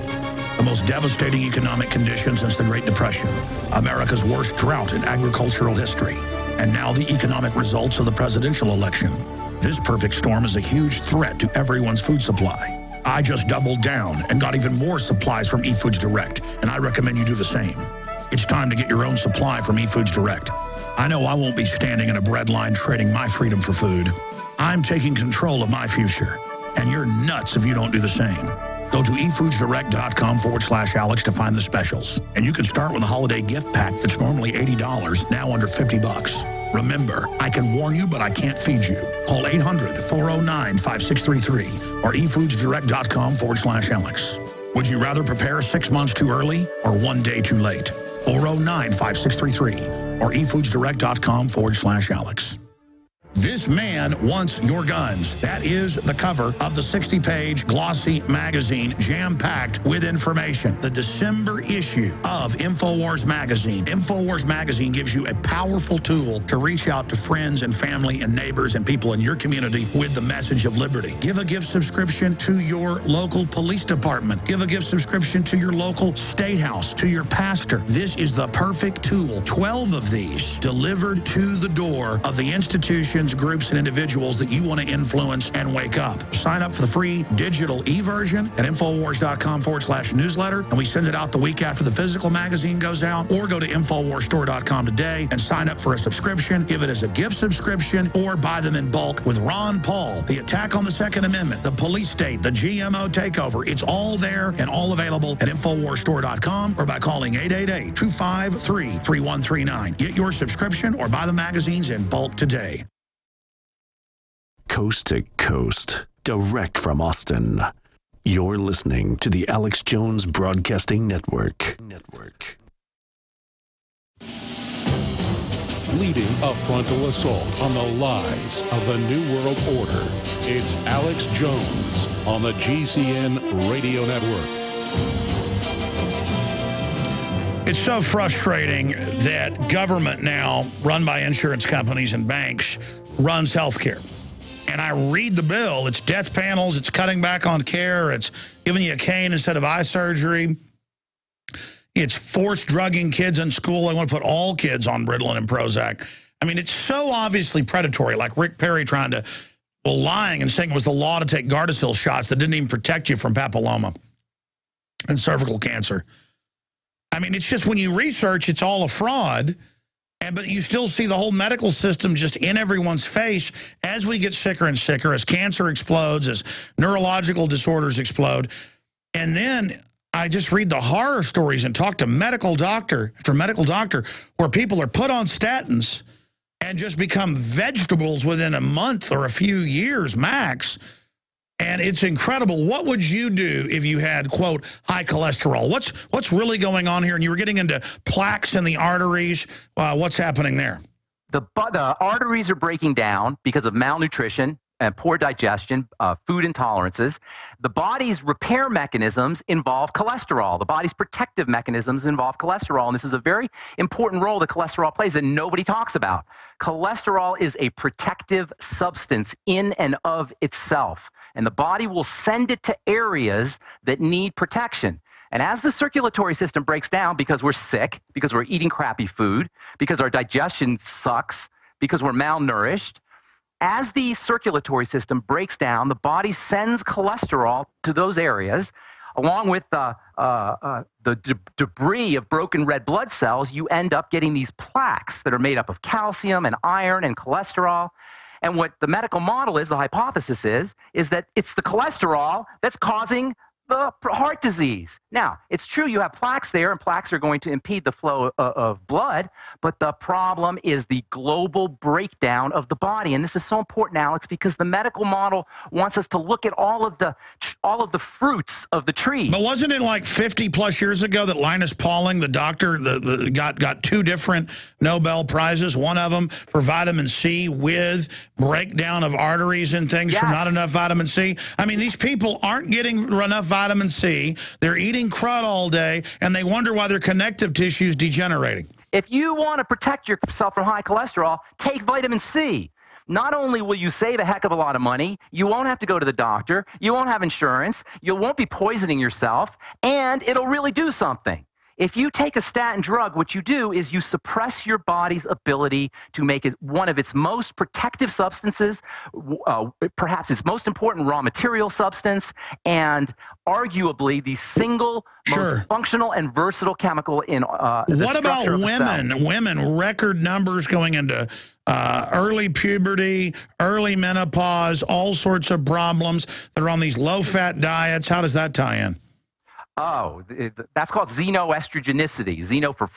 The most devastating economic conditions since the Great Depression, America's worst drought in agricultural history, and now the economic results of the presidential election. This perfect storm is a huge threat to everyone's food supply. I just doubled down and got even more supplies from eFoods Direct, and I recommend you do the same. It's time to get your own supply from eFoods Direct. I know I won't be standing in a bread line trading my freedom for food. I'm taking control of my future, and you're nuts if you don't do the same. Go to efoodsdirect.com/Alex to find the specials. And you can start with a holiday gift pack that's normally $80, now under $50. Remember, I can warn you, but I can't feed you. Call 800-409-5633 or efoodsdirect.com/Alex. Would you rather prepare 6 months too early or 1 day too late? 409-5633 or efoodsdirect.com/Alex. This man wants your guns. That is the cover of the 60-page glossy magazine, jam-packed with information. The December issue of InfoWars Magazine. InfoWars Magazine gives you a powerful tool to reach out to friends and family and neighbors and people in your community with the message of liberty. Give a gift subscription to your local police department. Give a gift subscription to your local state house, to your pastor. This is the perfect tool. 12 of these delivered to the door of the institutions, groups, and individuals that you want to influence and wake up. Sign up for the free digital e-version at Infowars.com/newsletter, and we send it out the week after the physical magazine goes out, or go to Infowarsstore.com today and sign up for a subscription, give it as a gift subscription, or buy them in bulk with Ron Paul, the attack on the Second Amendment, the police state, the GMO takeover. It's all there and all available at Infowarsstore.com or by calling 888-253-3139. Get your subscription or buy the magazines in bulk today. Coast to coast, direct from Austin. You're listening to the Alex Jones Broadcasting Network. Leading a frontal assault on the lies of the New World Order, it's Alex Jones on the GCN Radio Network. It's so frustrating that government now, run by insurance companies and banks, runs healthcare. And I read the bill. It's death panels. It's cutting back on care. It's giving you a cane instead of eye surgery. It's forced drugging kids in school. They want to put all kids on Ritalin and Prozac. I mean, it's so obviously predatory, like Rick Perry lying and saying it was the law to take Gardasil shots that didn't even protect you from papilloma and cervical cancer. I mean, it's just when you research, it's all a fraud. But you still see the whole medical system just in everyone's face as we get sicker and sicker, as cancer explodes, as neurological disorders explode. And then I just read the horror stories and talk to medical doctor after medical doctor where people are put on statins and just become vegetables within a month or a few years max. And it's incredible. What would you do if you had, quote, high cholesterol? What's really going on here? And you were getting into plaques in the arteries. What's happening there? The arteries are breaking down because of malnutrition and poor digestion, food intolerances. The body's repair mechanisms involve cholesterol. The body's protective mechanisms involve cholesterol. And this is a very important role that cholesterol plays that nobody talks about. Cholesterol is a protective substance in and of itself. And the body will send it to areas that need protection. And as the circulatory system breaks down because we're sick, because we're eating crappy food, because our digestion sucks, because we're malnourished, as the circulatory system breaks down, the body sends cholesterol to those areas. Along with the debris of broken red blood cells, you end up getting these plaques that are made up of calcium and iron and cholesterol. And what the medical model is, the hypothesis is that it's the cholesterol that's causing the heart disease. Now, it's true you have plaques there, and plaques are going to impede the flow of blood, but the problem is the global breakdown of the body. And this is so important, Alex, because the medical model wants us to look at all of the fruits of the tree. But wasn't it like 50 plus years ago that Linus Pauling, the doctor, got 2 different Nobel Prizes, one of them for vitamin C with breakdown of arteries and things from not enough vitamin C? I mean, these people aren't getting enough vitamin C. They're eating crud all day, and they wonder why their connective tissue is degenerating. If you want to protect yourself from high cholesterol, take vitamin C. Not only will you save a heck of a lot of money, you won't have to go to the doctor, you won't have insurance, you won't be poisoning yourself, and it'll really do something. If you take a statin drug, what you do is you suppress your body's ability to make it one of its most protective substances, perhaps its most important raw material substance, and arguably the single most functional and versatile chemical in what about women? Women, record numbers going into early puberty, early menopause, all sorts of problems. They're on these low-fat diets. How does that tie in? Oh, that's called xenoestrogenicity. Xeno for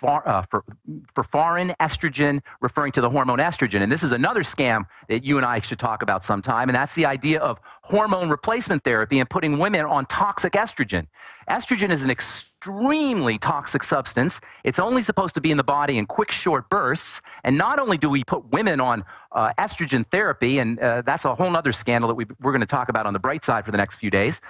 foreign, estrogen referring to the hormone estrogen. And this is another scam that you and I should talk about sometime, and that's the idea of hormone replacement therapy and putting women on toxic estrogen. Estrogen is an extremely toxic substance. It's only supposed to be in the body in quick, short bursts. And not only do we put women on estrogen therapy, and that's a whole other scandal that we're going to talk about on the bright side for the next few days.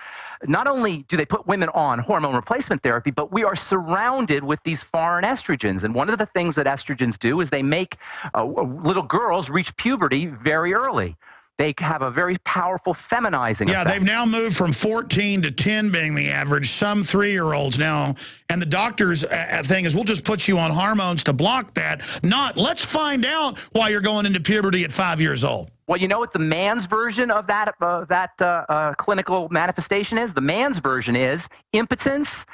Not only do they put women on hormone replacement therapy, but we are surrounded with these foreign estrogens. And one of the things that estrogens do is they make little girls reach puberty very early. They have a very powerful feminizing effect. They've now moved from 14 to 10 being the average, some 3-year-olds now. And the doctor's thing is, we'll just put you on hormones to block that. Not, let's find out why you're going into puberty at 5 years old. Well, you know what the man's version of that clinical manifestation is? The man's version is impotence,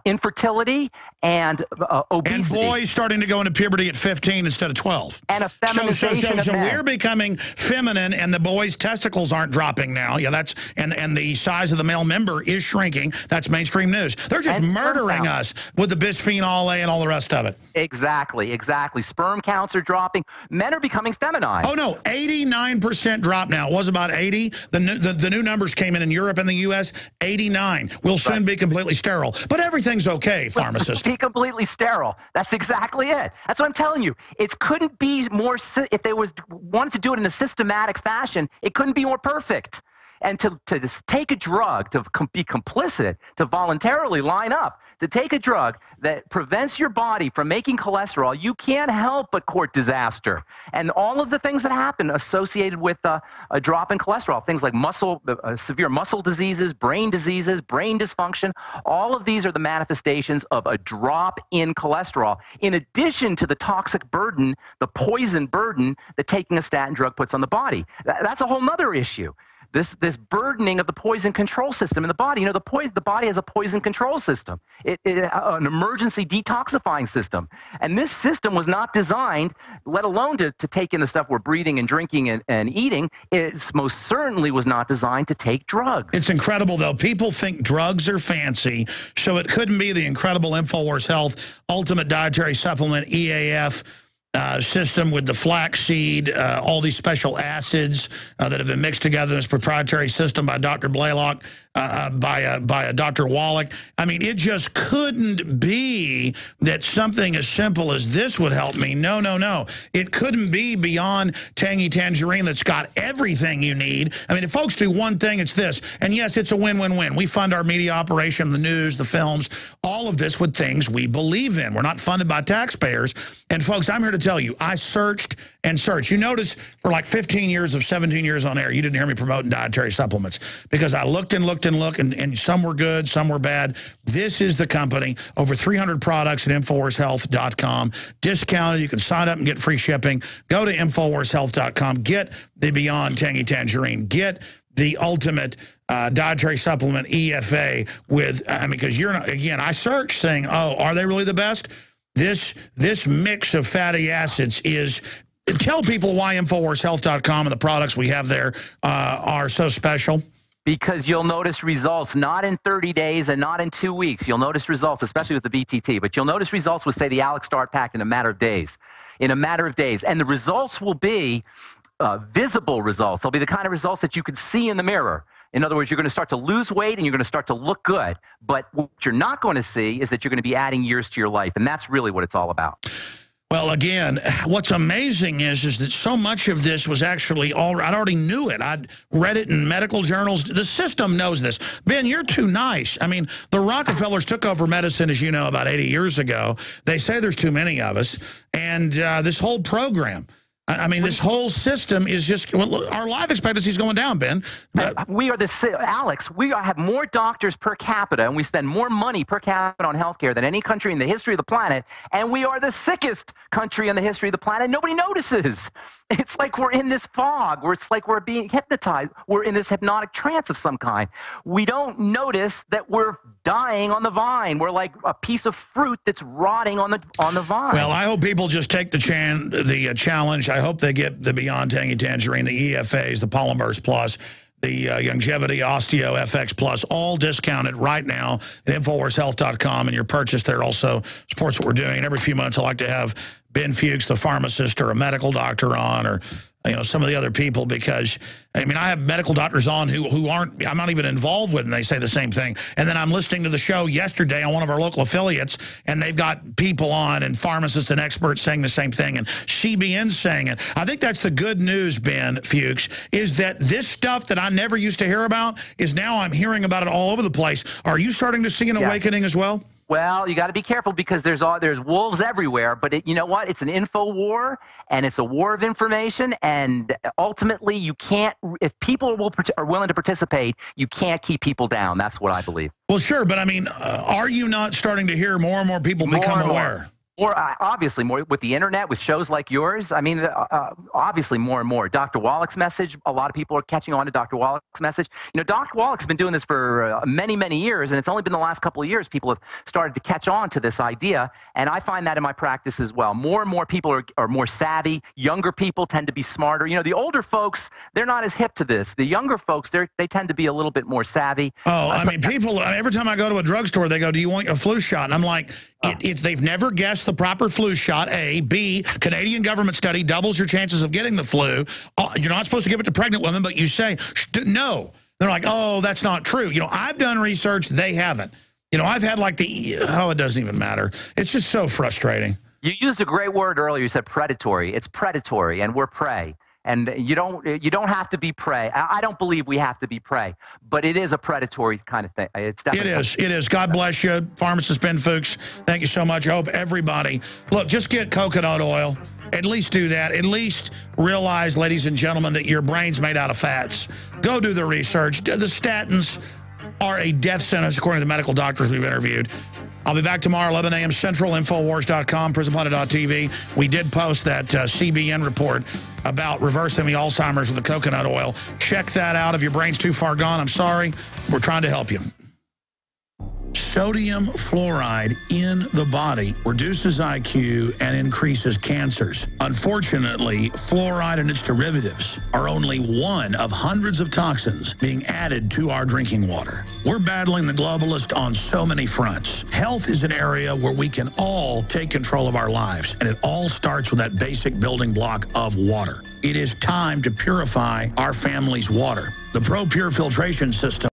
infertility, and obesity. And boys starting to go into puberty at 15 instead of 12. And a feminization of men. We're becoming feminine, and the boys' testicles aren't dropping now. Yeah, that's and the size of the male member is shrinking. That's mainstream news. They're just murdering us with the bisphenol A and all the rest of it. Exactly. Sperm counts are dropping. Men are becoming feminized. Oh no, 89% drop now. It was about 80. The new numbers came in Europe and the U.S. 89. We'll soon be completely sterile. But everything's okay, pharmacist. Be completely sterile. That's exactly it. That's what I'm telling you. It couldn't be more, if they wanted to do it in a systematic fashion, it couldn't be more perfect. And to take a drug, to be complicit, to voluntarily line up, to take a drug that prevents your body from making cholesterol, you can't help but court disaster. And all of the things that happen associated with a drop in cholesterol, things like severe muscle diseases, brain dysfunction, all of these are the manifestations of a drop in cholesterol, in addition to the toxic burden, the poison burden that taking a statin drug puts on the body. That's a whole other issue. this burdening of the poison control system in the body. You know, the body has a poison control system, an emergency detoxifying system. And this system was not designed, let alone to take in the stuff we're breathing and drinking and eating. It most certainly was not designed to take drugs. It's incredible, though. People think drugs are fancy, so it couldn't be the incredible InfoWars Health Ultimate Dietary Supplement, EAF, system with the flaxseed, all these special acids that have been mixed together in this proprietary system by Dr. Blaylock, by Dr. Wallach. I mean, it just couldn't be that something as simple as this would help me. No, no, no. It couldn't be beyond Tangy Tangerine that's got everything you need. I mean, if folks do one thing, it's this. And yes, it's a win-win-win. We fund our media operation, the news, the films, all of this with things we believe in. We're not funded by taxpayers. And folks, I'm here to tell you, I searched and searched. You notice for like 15 years of 17 years on air, you didn't hear me promoting dietary supplements because I looked and looked and looked, and some were good, some were bad. This is the company. Over 300 products at InfoWarsHealth.com. Discounted. You can sign up and get free shipping. Go to InfoWarsHealth.com. Get the Beyond Tangy Tangerine. Get the ultimate dietary supplement, EFA, with, I mean, because you're not, again, I searched saying, oh, are they really the best? This mix of fatty acids is, tell people why InfoWarsHealth.com and the products we have there are so special. Because you'll notice results, not in 30 days and not in 2 weeks. You'll notice results, especially with the BTT, but you'll notice results with, say, the Alex Start Pack in a matter of days. In a matter of days. And the results will be visible results. They'll be the kind of results that you can see in the mirror. In other words, you're going to start to lose weight and you're going to start to look good. But what you're not going to see is that you're going to be adding years to your life. And that's really what it's all about. Well, again, what's amazing is that so much of this was actually I already knew it. I'd read it in medical journals. The system knows this. Ben, you're too nice. I mean, the Rockefellers took over medicine, as you know, about 80 years ago. They say there's too many of us. And this whole program, I mean, this whole system is just, well, our life expectancy is going down, Ben. We are Alex, we have more doctors per capita, and we spend more money per capita on healthcare than any country in the history of the planet, and we are the sickest country in the history of the planet. Nobody notices. It's like we're in this fog, where it's like we're being hypnotized. We're in this hypnotic trance of some kind. We don't notice that we're dying on the vine. We're like a piece of fruit that's rotting on the vine. Well, I hope people just take the challenge. I hope they get the Beyond Tangy Tangerine, the EFAs, the Polymers Plus, the Longevity Osteo FX Plus, all discounted right now at InfoWarsHealth.com, and your purchase there also supports what we're doing. Every few months I like to have Ben Fuchs, the pharmacist, or a medical doctor on, or some of the other people, because, I mean, I have medical doctors on who aren't, I'm not even involved with, and they say the same thing. And then I'm listening to the show yesterday on one of our local affiliates, and they've got people on and pharmacists and experts saying the same thing, and CBN's saying it. I think that's the good news, Ben Fuchs, is that this stuff that I never used to hear about is now I'm hearing about it all over the place. Are you starting to see an awakening as well? Well, you got to be careful because there's wolves everywhere. But you know what? It's an info war, and it's a war of information. And ultimately, you can't. If people are willing to participate, you can't keep people down. That's what I believe. Well, sure, but I mean, are you not starting to hear more and more people become aware? Or obviously more with the internet, with shows like yours. I mean, obviously more and more. Dr. Wallach's message, a lot of people are catching on to Dr. Wallach's message. You know, Dr. Wallach's been doing this for many, many years, and it's only been the last couple of years people have started to catch on to this idea, and I find that in my practice as well. More and more people are more savvy. Younger people tend to be smarter. You know, the older folks, they're not as hip to this. The younger folks, they tend to be a little bit more savvy. Oh, I mean, people, every time I go to a drugstore, they go, do you want a flu shot? And I'm like, they've never guessed the proper flu shot, A. B, Canadian government study doubles your chances of getting the flu. You're not supposed to give it to pregnant women, but you say, no. They're like, oh, that's not true. You know, I've done research. They haven't. You know, I've had like it doesn't even matter. It's just so frustrating. You used a great word earlier. You said predatory. It's predatory, and we're prey. And you don't have to be prey. I don't believe we have to be prey, but it is a predatory kind of thing. It's definitely It is. God bless you, pharmacist Ben Fuchs. Thank you so much. I hope everybody, look, just get coconut oil. At least do that. At least realize, ladies and gentlemen, that your brain's made out of fats. Go do the research. The statins are a death sentence, according to the medical doctors we've interviewed. I'll be back tomorrow, 11 a.m. Central, Infowars.com, PrisonPlanet.tv. We did post that CBN report about reversing the Alzheimer's with the coconut oil. Check that out. If your brain's too far gone, I'm sorry. We're trying to help you. Sodium fluoride in the body reduces IQ and increases cancers. Unfortunately, fluoride and its derivatives are only one of hundreds of toxins being added to our drinking water. We're battling the globalists on so many fronts. Health is an area where we can all take control of our lives, and it all starts with that basic building block of water. It is time to purify our family's water. The ProPure filtration system